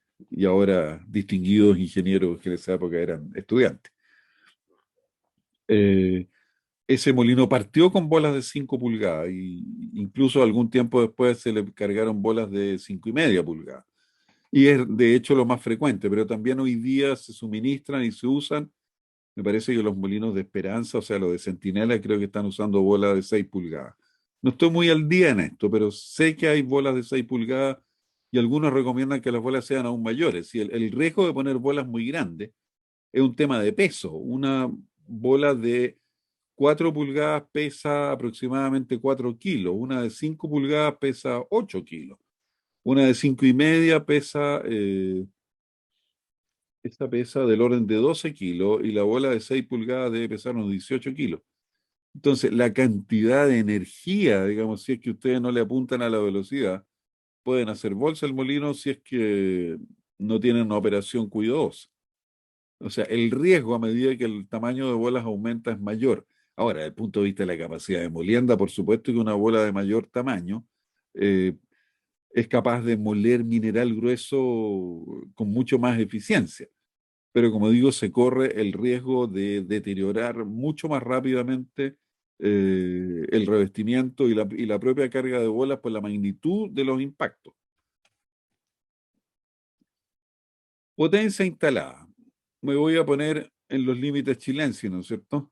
ahora distinguidos ingenieros que en esa época eran estudiantes. Eh, Ese molino partió con bolas de 5 pulgadas y incluso algún tiempo después se le cargaron bolas de 5,5 pulgadas. Y es de hecho lo más frecuente, pero también hoy día se suministran y se usan. Me parece que los molinos de Esperanza, o sea, los de Centinela, creo que están usando bolas de 6 pulgadas. No estoy muy al día en esto, pero sé que hay bolas de 6 pulgadas y algunos recomiendan que las bolas sean aún mayores. Y el riesgo de poner bolas muy grandes es un tema de peso. Una bola de 4 pulgadas pesa aproximadamente 4 kilos, una de 5 pulgadas pesa 8 kilos, una de 5,5 pesa, esta pesa del orden de 12 kilos y la bola de 6 pulgadas debe pesar unos 18 kilos. Entonces, la cantidad de energía, digamos, si es que ustedes no le apuntan a la velocidad, pueden hacer bolsa el molino si es que no tienen una operación cuidadosa. O sea, el riesgo a medida que el tamaño de bolas aumenta es mayor. Ahora, desde el punto de vista de la capacidad de molienda, por supuesto que una bola de mayor tamaño eh, es capaz de moler mineral grueso con mucho más eficiencia. Pero como digo, se corre el riesgo de deteriorar mucho más rápidamente el revestimiento y la propia carga de bolas por la magnitud de los impactos. Potencia instalada. Me voy a poner en los límites chilenses, ¿no es cierto?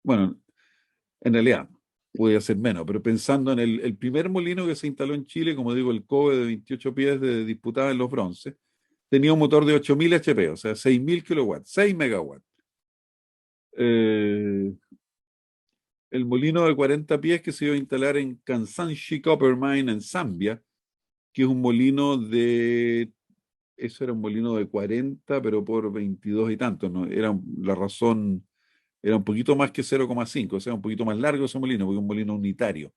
Bueno, en realidad puede ser menos, pero pensando en el primer molino que se instaló en Chile, como digo, el COBE de 28 pies de disputada en los bronces, tenía un motor de 8.000 HP, o sea, 6.000 kilowatts, 6 megawatts. Eh, el molino de 40 pies que se iba a instalar en Kansanshi Copper Mine en Zambia, que es un molino de, eso era un molino de 40, pero por 22 y tantos, ¿no? Era la razón, era un poquito más que 0,5, o sea, un poquito más largo ese molino, porque es un molino unitario.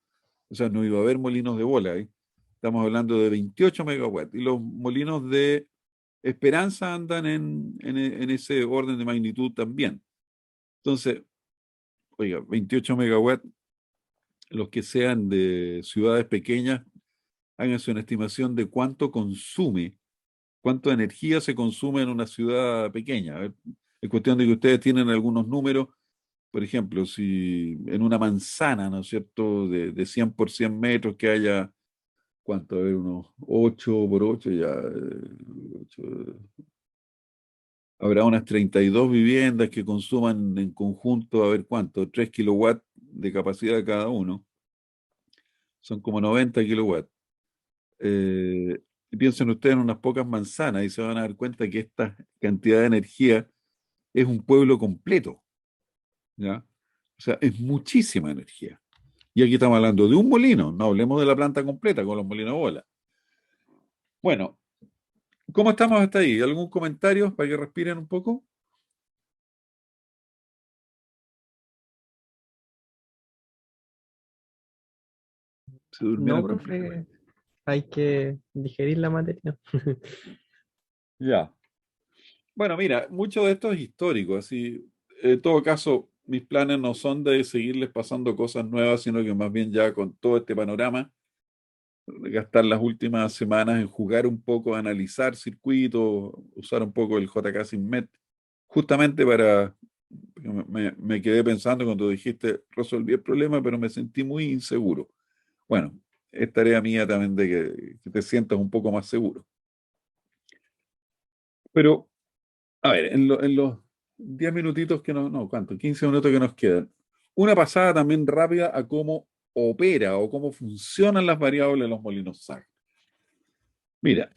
O sea, no iba a haber molinos de bola ahí. Estamos hablando de 28 megawatts. Y los molinos de Esperanza andan en ese orden de magnitud también. Entonces, oiga, 28 megawatts, los que sean de ciudades pequeñas, háganse una estimación de cuánto consume, cuánta energía se consume en una ciudad pequeña. A ver, es cuestión de que ustedes tienen algunos números. Por ejemplo, si en una manzana, ¿no es cierto?, de 100 por 100 metros que haya, ¿cuánto? A ver, unos 8 por 8 ya, habrá unas 32 viviendas que consuman en conjunto, a ver cuánto, 3 kilowatts de capacidad cada uno, son como 90 kilowatts. Y piensen ustedes en unas pocas manzanas y se van a dar cuenta que esta cantidad de energía es un pueblo completo, ¿ya? O sea, es muchísima energía. Y aquí estamos hablando de un molino, no hablemos de la planta completa con los molinos de bola. Bueno, ¿cómo estamos hasta ahí? ¿Algún comentario para que respiren un poco? Se No, durmieron profe, completamente. hay que digerir la materia. Ya. Bueno, mira, mucho de esto es histórico, así, en todo caso, mis planes no son de seguirles pasando cosas nuevas, sino que más bien ya con todo este panorama, gastar las últimas semanas en jugar un poco, analizar circuitos, usar un poco el JK Met, justamente para, me quedé pensando cuando dijiste, resolví el problema, pero me sentí muy inseguro. Bueno, es tarea mía también de que te sientas un poco más seguro. Pero a ver, en los 10 minutitos que nos, no, ¿cuánto? 15 minutos que nos quedan. Una pasada también rápida a cómo opera o cómo funcionan las variables de los molinos SAC. Mira,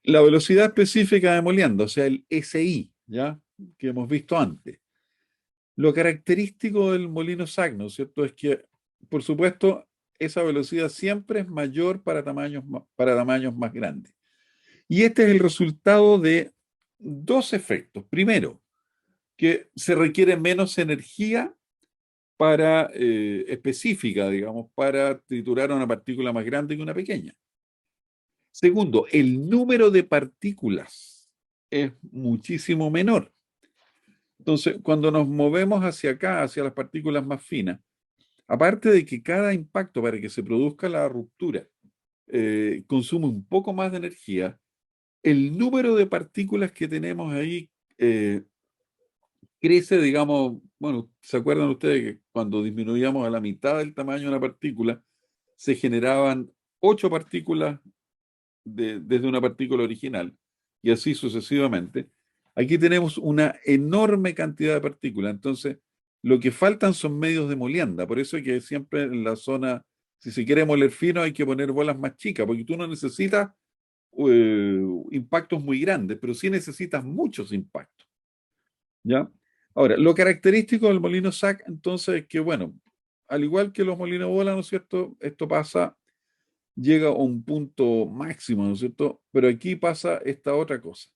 la velocidad específica de molienda, o sea, el SI, ¿ya? Que hemos visto antes. Lo característico del molino SAC, ¿no es cierto? Es que, por supuesto, esa velocidad siempre es mayor para tamaños más grandes. Y este es el resultado de dos efectos. Primero, que se requiere menos energía para específica, digamos, para triturar una partícula más grande que una pequeña. Segundo, el número de partículas es muchísimo menor. Entonces, cuando nos movemos hacia acá, hacia las partículas más finas, aparte de que cada impacto para que se produzca la ruptura consume un poco más de energía, el número de partículas que tenemos ahí crece, digamos, bueno, ¿se acuerdan ustedes que cuando disminuíamos a la mitad del tamaño de una partícula, se generaban 8 partículas desde una partícula original y así sucesivamente? Aquí tenemos una enorme cantidad de partículas, entonces lo que faltan son medios de molienda, por eso es que siempre en la zona, si se quiere moler fino, hay que poner bolas más chicas, porque tú no necesitas impactos muy grandes, pero sí necesitas muchos impactos, ¿ya? Ahora, lo característico del molino SAC, entonces, es que, bueno, al igual que los molinos bola, ¿no es cierto? Esto pasa, llega a un punto máximo, ¿no es cierto? Pero aquí pasa esta otra cosa.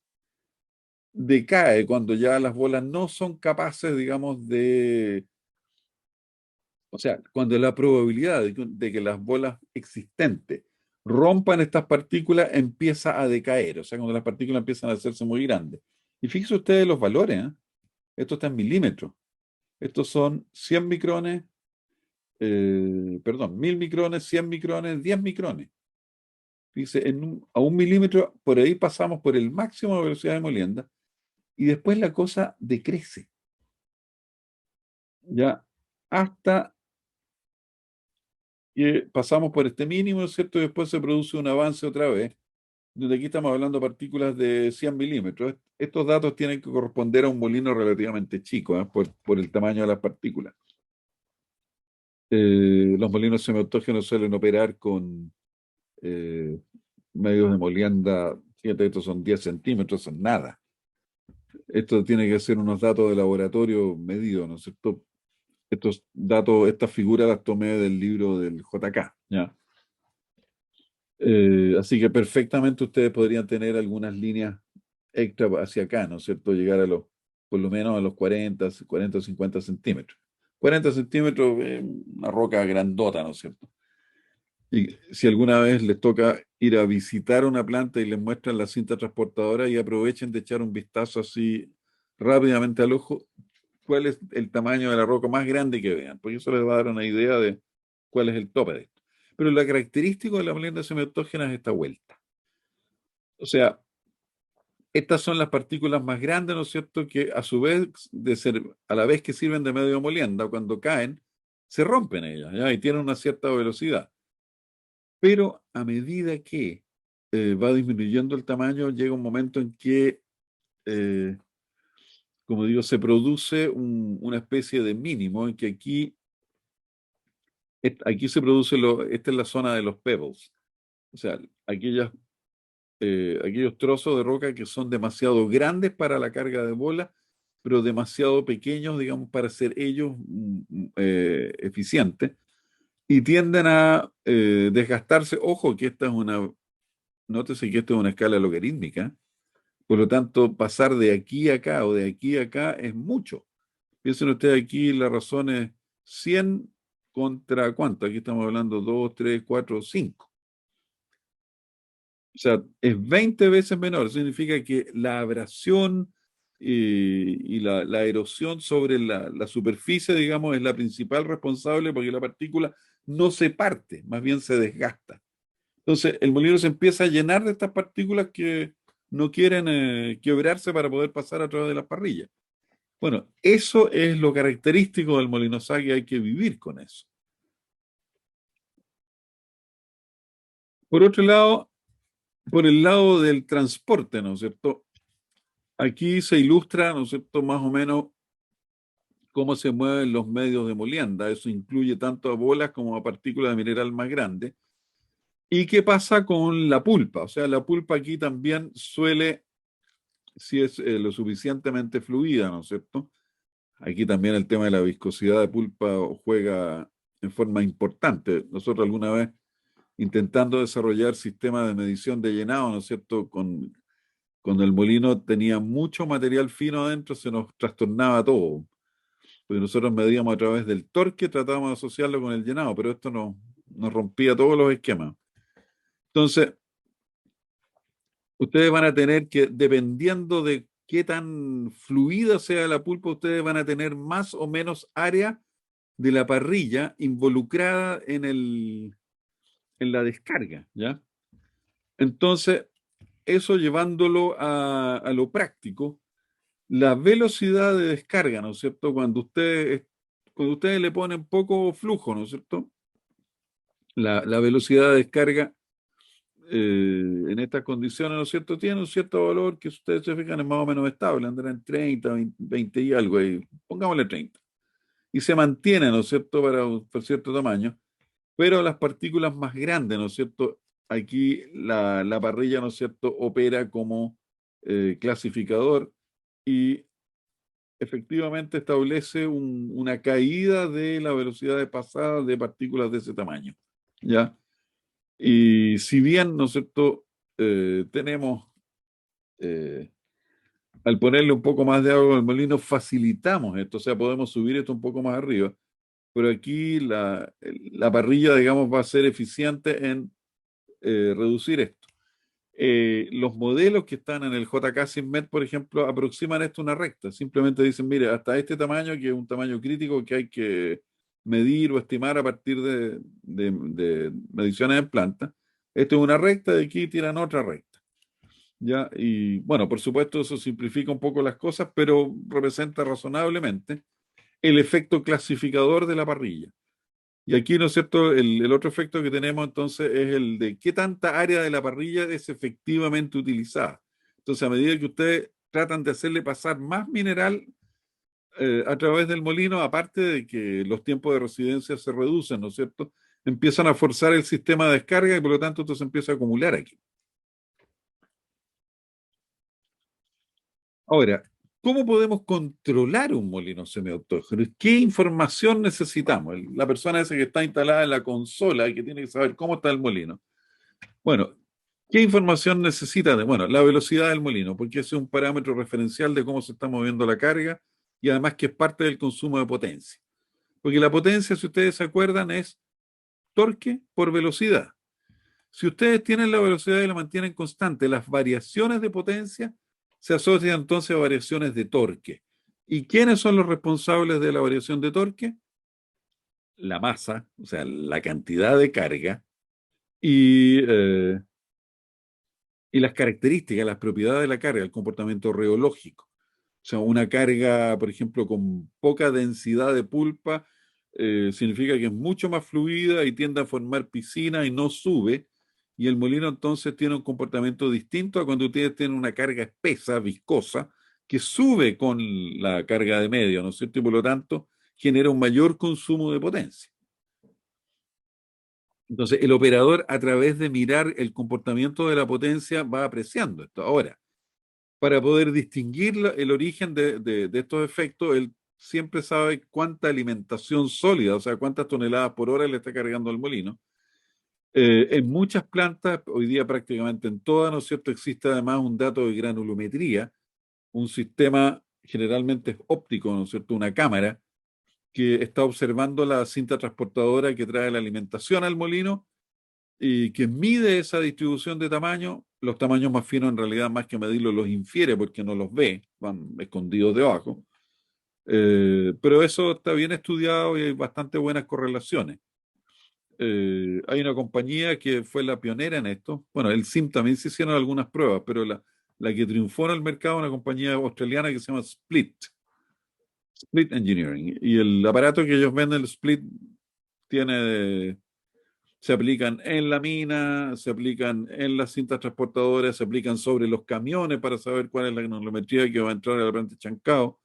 Decae cuando ya las bolas no son capaces, digamos, de, o sea, cuando la probabilidad de que las bolas existentes rompan estas partículas empieza a decaer, o sea, cuando las partículas empiezan a hacerse muy grandes. Y fíjense ustedes los valores, ¿eh? Esto está en milímetros. Estos son 100 micrones, perdón, 1000 micrones, 100 micrones, 10 micrones. Dice, a 1 milímetro, por ahí pasamos por el máximo de velocidad de molienda y después la cosa decrece, ya hasta que pasamos por este mínimo, ¿no es cierto? Y después se produce un avance otra vez, donde aquí estamos hablando de partículas de 100 milímetros. Estos datos tienen que corresponder a un molino relativamente chico, ¿eh? Por el tamaño de las partículas. Los molinos semiautógenos suelen operar con eh, medios de molienda, fíjate, estos son 10 centímetros, son nada. Esto tiene que ser unos datos de laboratorio medidos, ¿no es cierto? Estos datos, estas figuras las tomé del libro del JK, ¿ya? Así que perfectamente ustedes podrían tener algunas líneas extra hacia acá, ¿no es cierto? Llegar a los, por lo menos a los 40 o 50 centímetros. 40 centímetros, una roca grandota, ¿no es cierto? Y si alguna vez les toca ir a visitar una planta y les muestran la cinta transportadora y aprovechen de echar un vistazo así rápidamente al ojo, cuál es el tamaño de la roca más grande que vean, porque eso les va a dar una idea de cuál es el tope de esto. Pero lo característico de la molienda semiautógena es esta vuelta. O sea, estas son las partículas más grandes, ¿no es cierto?, que a su vez, de ser, a la vez que sirven de medio de molienda, cuando caen, se rompen ellas, ¿ya? Y tienen una cierta velocidad. Pero a medida que va disminuyendo el tamaño, llega un momento en que, eh, como digo, se produce una especie de mínimo en que aquí se produce, esta es la zona de los pebbles, o sea, aquellos trozos de roca que son demasiado grandes para la carga de bola, pero demasiado pequeños, digamos, para ser ellos eficientes, y tienden a desgastarse. Ojo, que nótese que esto es una escala logarítmica, por lo tanto, pasar de aquí a acá o de aquí a acá es mucho. Piensen ustedes aquí, la razón es 100 contra ¿cuánto? Aquí estamos hablando 2, 3, 4, 5. O sea, es 20 veces menor. Significa que la abrasión y la erosión sobre la superficie, digamos, es la principal responsable porque la partícula no se parte, más bien se desgasta. Entonces, el molino se empieza a llenar de estas partículas que no quieren quebrarse para poder pasar a través de las parrillas. Bueno, eso es lo característico del molino Sagi, hay que vivir con eso. Por otro lado, por el lado del transporte, ¿no es cierto? Aquí se ilustra, ¿no es cierto?, más o menos cómo se mueven los medios de molienda. Eso incluye tanto a bolas como a partículas de mineral más grandes. ¿Y qué pasa con la pulpa? O sea, la pulpa aquí también suele, si es lo suficientemente fluida, ¿no es cierto? Aquí también el tema de la viscosidad de pulpa juega en forma importante. Nosotros alguna vez intentando desarrollar sistemas de medición de llenado, ¿no es cierto? Con el molino tenía mucho material fino adentro, se nos trastornaba todo. Porque nosotros medíamos a través del torque, tratábamos de asociarlo con el llenado, pero esto nos rompía todos los esquemas. Entonces, ustedes van a tener que, dependiendo de qué tan fluida sea la pulpa, ustedes van a tener más o menos área de la parrilla involucrada en la descarga, ¿ya? Entonces, eso llevándolo a lo práctico, la velocidad de descarga, ¿no es cierto? Cuando ustedes le ponen poco flujo, ¿no es cierto? La velocidad de descarga en estas condiciones, ¿no es cierto? Tiene un cierto valor que si ustedes se fijan es más o menos estable, andará en 30, 20 y algo ahí, pongámosle 30. Y se mantiene, ¿no es cierto?, para cierto tamaño, pero las partículas más grandes, ¿no es cierto? Aquí la parrilla, ¿no es cierto?, opera como clasificador y efectivamente establece una caída de la velocidad de pasada de partículas de ese tamaño, ¿ya? Y si bien, ¿no es cierto?, tenemos, eh, al ponerle un poco más de agua al molino, facilitamos esto, o sea, podemos subir esto un poco más arriba, pero aquí la parrilla, digamos, va a ser eficiente en reducir esto. Los modelos que están en el JK SIMMET, por ejemplo, aproximan esto a una recta. Simplemente dicen, mire, hasta este tamaño, que es un tamaño crítico que hay que medir o estimar a partir de mediciones en planta. Esto es una recta, de aquí tiran otra recta. ¿Ya? Y bueno, por supuesto, eso simplifica un poco las cosas, pero representa razonablemente el efecto clasificador de la parrilla. Y aquí, ¿no es cierto?, el otro efecto que tenemos entonces es el de qué tanta área de la parrilla es efectivamente utilizada. Entonces, a medida que ustedes tratan de hacerle pasar más mineral a través del molino, aparte de que los tiempos de residencia se reducen, ¿no es cierto?, empiezan a forzar el sistema de descarga y por lo tanto esto se empieza a acumular aquí. Ahora, ¿cómo podemos controlar un molino semiautógeno? ¿Qué información necesitamos? La persona esa que está instalada en la consola y que tiene que saber cómo está el molino. Bueno, ¿qué información necesita? Bueno, la velocidad del molino, porque ese es un parámetro referencial de cómo se está moviendo la carga y además que es parte del consumo de potencia. Porque la potencia, si ustedes se acuerdan, es torque por velocidad. Si ustedes tienen la velocidad y la mantienen constante, las variaciones de potencia se asocian entonces a variaciones de torque. ¿Y quiénes son los responsables de la variación de torque? La masa, o sea, la cantidad de carga y y las características, las propiedades de la carga, el comportamiento reológico. O sea, una carga, por ejemplo, con poca densidad de pulpa, significa que es mucho más fluida y tiende a formar piscina y no sube. Y el molino entonces tiene un comportamiento distinto a cuando ustedes tienen una carga espesa, viscosa, que sube con la carga de medio, ¿no es cierto? Y por lo tanto genera un mayor consumo de potencia. Entonces, el operador, a través de mirar el comportamiento de la potencia, va apreciando esto. Ahora, para poder distinguir el origen de estos efectos, él siempre sabe cuánta alimentación sólida, o sea, cuántas toneladas por hora le está cargando el molino. En muchas plantas, hoy día prácticamente en todas, ¿no es cierto?, existe además un dato de granulometría, un sistema generalmente óptico, ¿no es cierto?, una cámara que está observando la cinta transportadora que trae la alimentación al molino y que mide esa distribución de tamaño. Los tamaños más finos en realidad más que medirlos los infiere porque no los ve, van escondidos debajo. Pero eso está bien estudiado y hay bastante buenas correlaciones. Hay una compañía que fue la pionera en esto. Bueno, el SIM también se hicieron algunas pruebas, pero la que triunfó en el mercado es una compañía australiana que se llama Split Engineering. Y el aparato que ellos venden, el Split, tiene se aplican en la mina, se aplican en las cintas transportadoras, se aplican sobre los camiones para saber cuál es la granulometría que va a entrar a la planta de Chancao.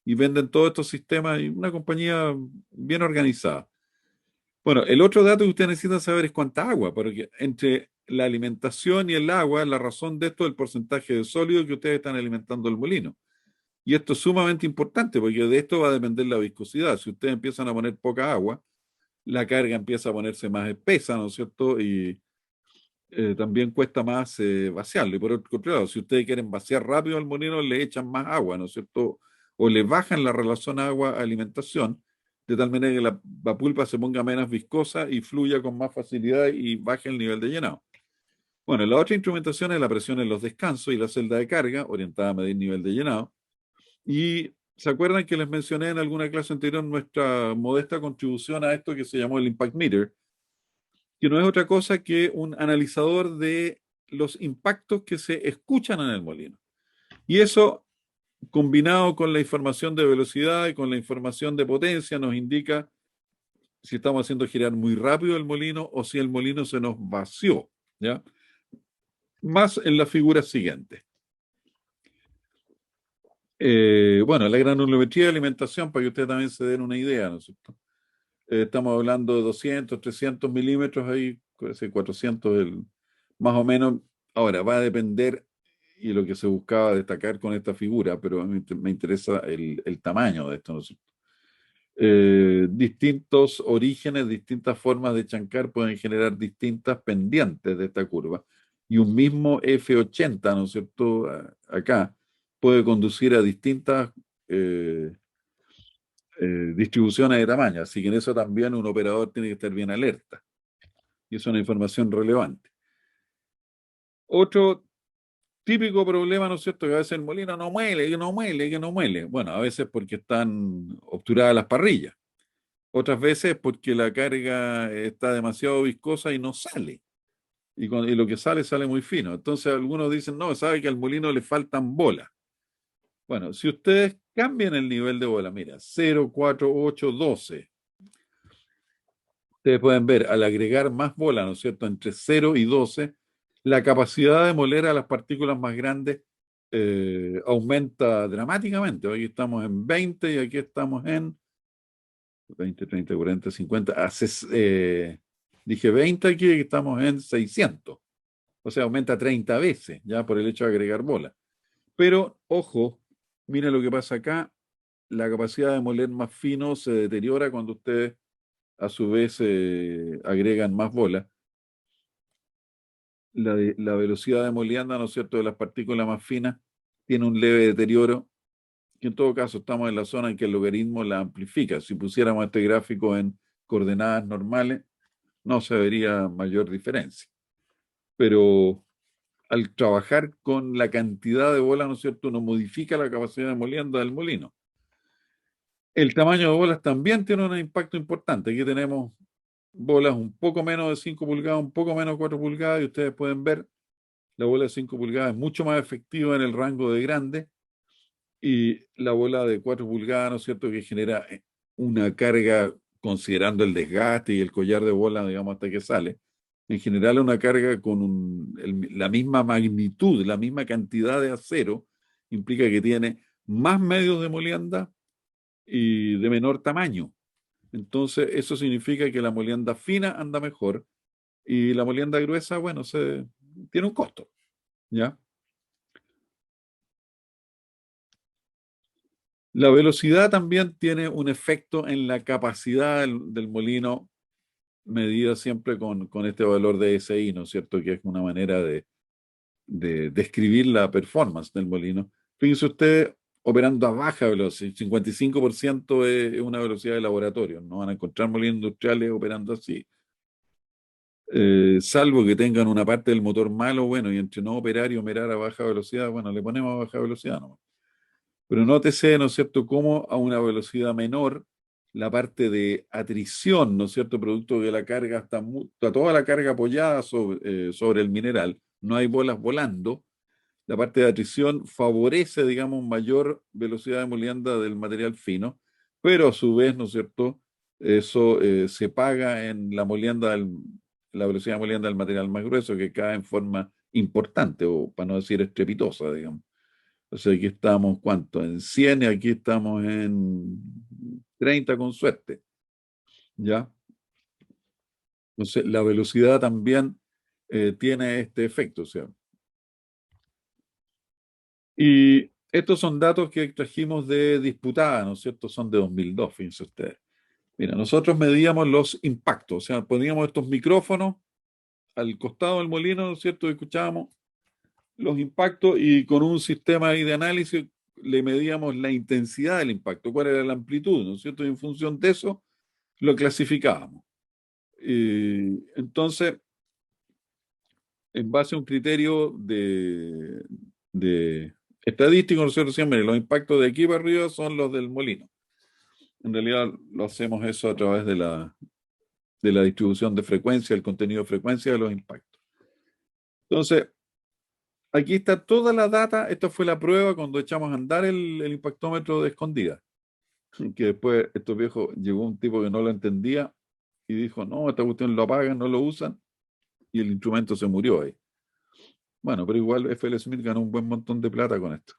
Y venden todos estos sistemas y una compañía bien organizada. Bueno, el otro dato que usted necesita saber es cuánta agua, porque entre la alimentación y el agua, la razón de esto es el porcentaje de sólido que ustedes están alimentando el molino. Y esto es sumamente importante porque de esto va a depender la viscosidad. Si ustedes empiezan a poner poca agua, la carga empieza a ponerse más espesa, ¿no es cierto? Y también cuesta más vaciarlo. Y por el contrario, si ustedes quieren vaciar rápido al molino, le echan más agua, ¿no es cierto? O le bajan la relación agua-alimentación, de tal manera que la pulpa se ponga menos viscosa y fluya con más facilidad y baje el nivel de llenado. Bueno, la otra instrumentación es la presión en los descansos y la celda de carga, orientada a medir nivel de llenado. Y ¿se acuerdan que les mencioné en alguna clase anterior nuestra modesta contribución a esto que se llamó el Impact Meter? Que no es otra cosa que un analizador de los impactos que se escuchan en el molino. Y eso, combinado con la información de velocidad y con la información de potencia, nos indica si estamos haciendo girar muy rápido el molino o si el molino se nos vació, ¿ya? Más en la figura siguiente. Bueno, la granulometría de alimentación, para que ustedes también se den una idea, ¿no es cierto? Estamos hablando de 200, 300 milímetros, ahí, 400 más o menos. Ahora, va a depender y lo que se buscaba destacar con esta figura, pero a mí me interesa el tamaño de esto, ¿no es cierto? Distintos orígenes, distintas formas de chancar pueden generar distintas pendientes de esta curva. Y un mismo F80, ¿no es cierto? Acá puede conducir a distintas eh, distribuciones de tamaño. Así que en eso también un operador tiene que estar bien alerta. Y es una información relevante. Otro típico problema, ¿no es cierto? Que a veces el molino no muele, que no muele, que no muele. Bueno, a veces porque están obturadas las parrillas. Otras veces porque la carga está demasiado viscosa y no sale. Y lo que sale, sale muy fino. Entonces algunos dicen, no, sabe que al molino le faltan bolas. Bueno, si ustedes cambian el nivel de bola, mira, 0, 4, 8, 12, ustedes pueden ver, al agregar más bola, ¿no es cierto?, entre 0 y 12, la capacidad de moler a las partículas más grandes aumenta dramáticamente. Hoy estamos en 20 y aquí estamos en 20, 30, 40, 50. Dije 20 aquí y estamos en 600. O sea, aumenta 30 veces ya por el hecho de agregar bola. Pero, ojo, miren lo que pasa acá. La capacidad de moler más fino se deteriora cuando ustedes a su vez agregan más bola. La velocidad de molienda, ¿no es cierto?, de las partículas más finas tiene un leve deterioro, que en todo caso estamos en la zona en que el logaritmo la amplifica. Si pusiéramos este gráfico en coordenadas normales, no se vería mayor diferencia. Pero al trabajar con la cantidad de bolas, ¿no es cierto?, uno modifica la capacidad de molienda del molino. El tamaño de bolas también tiene un impacto importante. Aquí tenemos bolas un poco menos de 5 pulgadas, un poco menos de 4 pulgadas, y ustedes pueden ver la bola de 5 pulgadas es mucho más efectiva en el rango de grande, y la bola de 4 pulgadas, ¿no es cierto?, que genera una carga, considerando el desgaste y el collar de bola, digamos, hasta que sale, en general una carga con la misma magnitud, la misma cantidad de acero, implica que tiene más medios de molienda y de menor tamaño. Entonces, eso significa que la molienda fina anda mejor y la molienda gruesa, bueno, tiene un costo, ¿ya? La velocidad también tiene un efecto en la capacidad del molino, medida siempre con este valor de SI, ¿no es cierto? Que es una manera de describir la performance del molino. Fíjense usted operando a baja velocidad, 55% es una velocidad de laboratorio, no van a encontrar molinos industriales operando así. Salvo que tengan una parte del motor malo, bueno, y entre no operar y operar a baja velocidad, bueno, le ponemos a baja velocidad nomás. Pero nótese, ¿no es cierto?, cómo a una velocidad menor, la parte de atrición, ¿no es cierto?, producto de la carga, está toda la carga apoyada sobre el mineral, no hay bolas volando. La parte de atrición favorece, digamos, mayor velocidad de molienda del material fino, pero a su vez, ¿no es cierto?, eso se paga en la velocidad de molienda del material más grueso, que cae en forma importante, o para no decir estrepitosa, digamos. O sea, aquí estamos, ¿cuánto? En 100 y aquí estamos en 30 con suerte, ¿ya? Entonces, la velocidad también tiene este efecto, o sea. Y estos son datos que extrajimos de Disputada, ¿no es cierto? Son de 2002, fíjense ustedes. Mira, nosotros medíamos los impactos, o sea, poníamos estos micrófonos al costado del molino, ¿no es cierto? Y escuchábamos los impactos y con un sistema ahí de análisis le medíamos la intensidad del impacto, cuál era la amplitud, ¿no es cierto? Y en función de eso lo clasificábamos. Entonces, en base a un criterio de estadístico, nosotros siempre los impactos de aquí para arriba son los del molino. En realidad lo hacemos eso a través de la distribución de frecuencia, el contenido de frecuencia de los impactos. Entonces, aquí está toda la data. Esta fue la prueba cuando echamos a andar el impactómetro de escondida. Que después estos viejos, llegó un tipo que no lo entendía y dijo, no, esta cuestión lo apagan, no lo usan, y el instrumento se murió ahí. Bueno, pero igual FL Smith ganó un buen montón de plata con esto.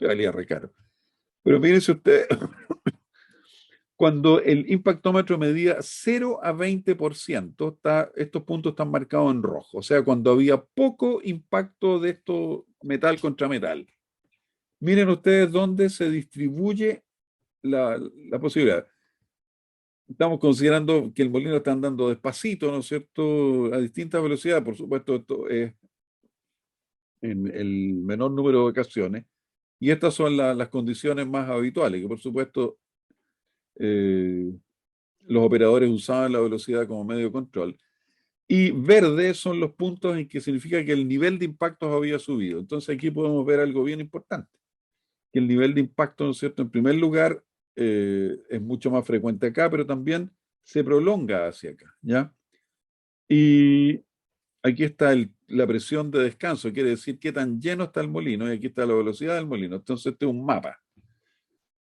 Valía re caro. Pero fíjense usted, cuando el impactómetro medía 0 a 20%, estos puntos están marcados en rojo. O sea, cuando había poco impacto de esto metal contra metal. Miren ustedes dónde se distribuye la posibilidad. Estamos considerando que el molino está andando despacito, ¿no es cierto?, a distintas velocidades. Por supuesto, esto es en el menor número de ocasiones. Y estas son las condiciones más habituales, que por supuesto eh, los operadores usaban la velocidad como medio de control. Y verde son los puntos en que significa que el nivel de impactos había subido. Entonces aquí podemos ver algo bien importante, que el nivel de impacto, ¿no es cierto?, en primer lugar, es mucho más frecuente acá, pero también se prolonga hacia acá, ¿ya? Y aquí está la presión de descanso, quiere decir qué tan lleno está el molino, y aquí está la velocidad del molino. Entonces este es un mapa.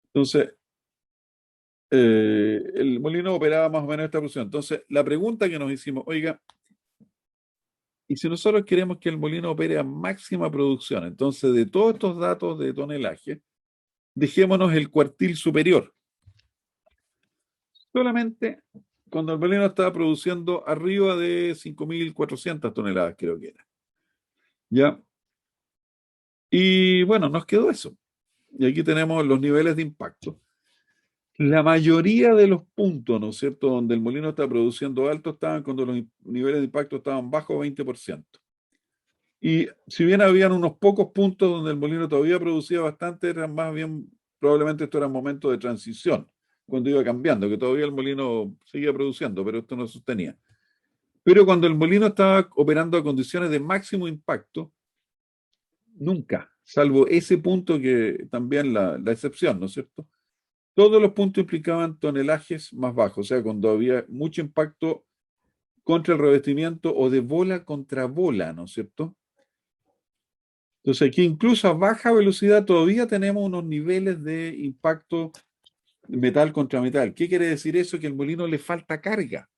Entonces, el molino operaba más o menos esta presión. Entonces, la pregunta que nos hicimos, oiga, y si nosotros queremos que el molino opere a máxima producción, entonces de todos estos datos de tonelaje, dejémonos el cuartil superior. Solamente cuando el molino estaba produciendo arriba de 5.400 toneladas, creo que era. ¿Ya? Y bueno, nos quedó eso. Y aquí tenemos los niveles de impacto. La mayoría de los puntos, ¿no es cierto?, donde el molino está produciendo alto estaban cuando los niveles de impacto estaban bajo 20%. Y si bien habían unos pocos puntos donde el molino todavía producía bastante, eran más bien, probablemente esto era un momento de transición, cuando iba cambiando, que todavía el molino seguía produciendo, pero esto no sostenía. Pero cuando el molino estaba operando a condiciones de máximo impacto, nunca, salvo ese punto que también la excepción, ¿no es cierto? Todos los puntos implicaban tonelajes más bajos, o sea, cuando había mucho impacto contra el revestimiento o de bola contra bola, ¿no es cierto? Entonces aquí incluso a baja velocidad todavía tenemos unos niveles de impacto metal contra metal. ¿Qué quiere decir eso? Que al molino le falta carga,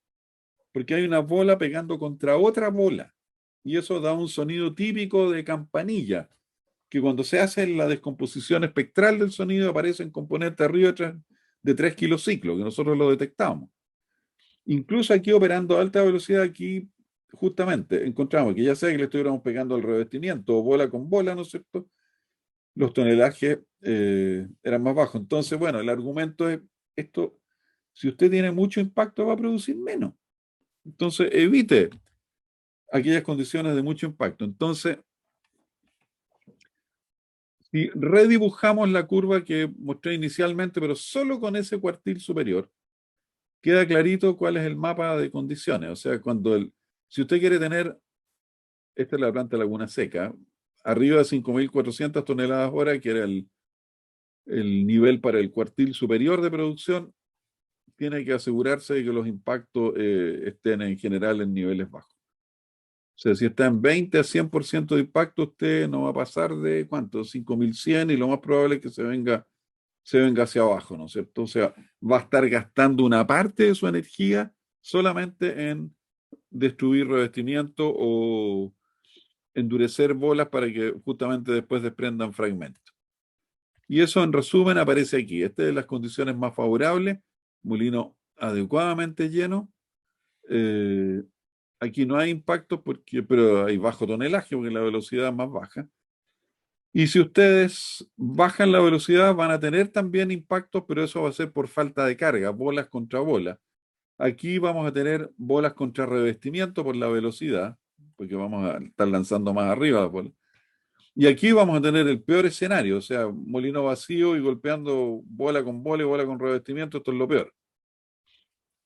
porque hay una bola pegando contra otra bola. Y eso da un sonido típico de campanilla, que cuando se hace la descomposición espectral del sonido aparecen componentes arriba de 3 kilociclos, que nosotros lo detectamos. Incluso aquí operando a alta velocidad, aquí justamente encontramos que ya sea que le estuviéramos pegando al revestimiento o bola con bola, ¿no es cierto?, los tonelajes eran más bajos. Entonces, bueno, el argumento es esto: si usted tiene mucho impacto va a producir menos. Entonces, evite aquellas condiciones de mucho impacto. Entonces, si redibujamos la curva que mostré inicialmente, pero solo con ese cuartil superior, queda clarito cuál es el mapa de condiciones. O sea, si usted quiere tener, esta es la planta Laguna Seca, arriba de 5.400 toneladas hora, que era el nivel para el cuartil superior de producción, tiene que asegurarse de que los impactos estén en general en niveles bajos. O sea, si está en 20 a 100% de impacto, usted no va a pasar de, ¿cuánto?, 5.100, y lo más probable es que se venga hacia abajo, ¿no es cierto? O sea, va a estar gastando una parte de su energía solamente en destruir revestimiento o endurecer bolas para que justamente después desprendan fragmentos. Y eso, en resumen, aparece aquí. Estas son las condiciones más favorables, molino adecuadamente lleno. Aquí no hay impacto pero hay bajo tonelaje porque la velocidad es más baja. Y si ustedes bajan la velocidad van a tener también impactos, pero eso va a ser por falta de carga, bolas contra bolas. Aquí vamos a tener bolas contra revestimiento por la velocidad, porque vamos a estar lanzando más arriba. Y aquí vamos a tener el peor escenario, o sea, molino vacío y golpeando bola con bola y bola con revestimiento, esto es lo peor.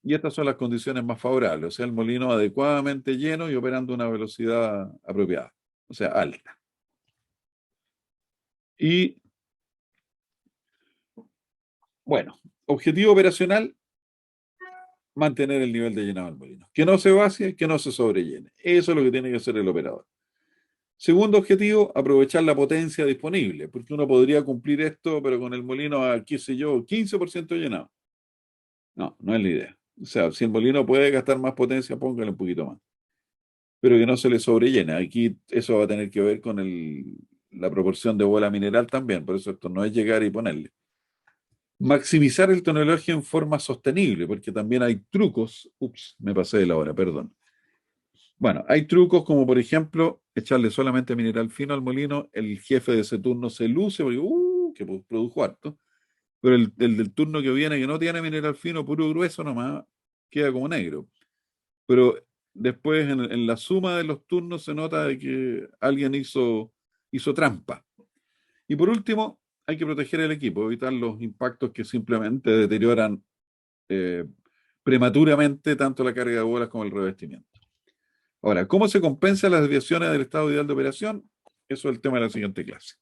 Y estas son las condiciones más favorables, o sea, el molino adecuadamente lleno y operando a una velocidad apropiada, o sea, alta. Y bueno, objetivo operacional: mantener el nivel de llenado del molino. Que no se vacíe, que no se sobrellene. Eso es lo que tiene que hacer el operador. Segundo objetivo: aprovechar la potencia disponible, porque uno podría cumplir esto, pero con el molino a, qué sé yo, 15% llenado. No, no es la idea. O sea, si el molino puede gastar más potencia, póngale un poquito más, pero que no se le sobrellene. Aquí eso va a tener que ver con la proporción de bola mineral también, por eso esto no es llegar y ponerle. Maximizar el tonelaje en forma sostenible, porque también hay trucos. Ups, me pasé de la hora, perdón. Bueno, hay trucos como, por ejemplo, echarle solamente mineral fino al molino, el jefe de ese turno se luce porque, que produjo harto, pero el del turno que viene, que no tiene mineral fino, puro grueso nomás, queda como negro. Pero después en la suma de los turnos se nota de que alguien hizo trampa. Y por último, hay que proteger el equipo, evitar los impactos que simplemente deterioran eh, prematuramente tanto la carga de bolas como el revestimiento. Ahora, ¿cómo se compensa las desviaciones del estado ideal de operación? Eso es el tema de la siguiente clase.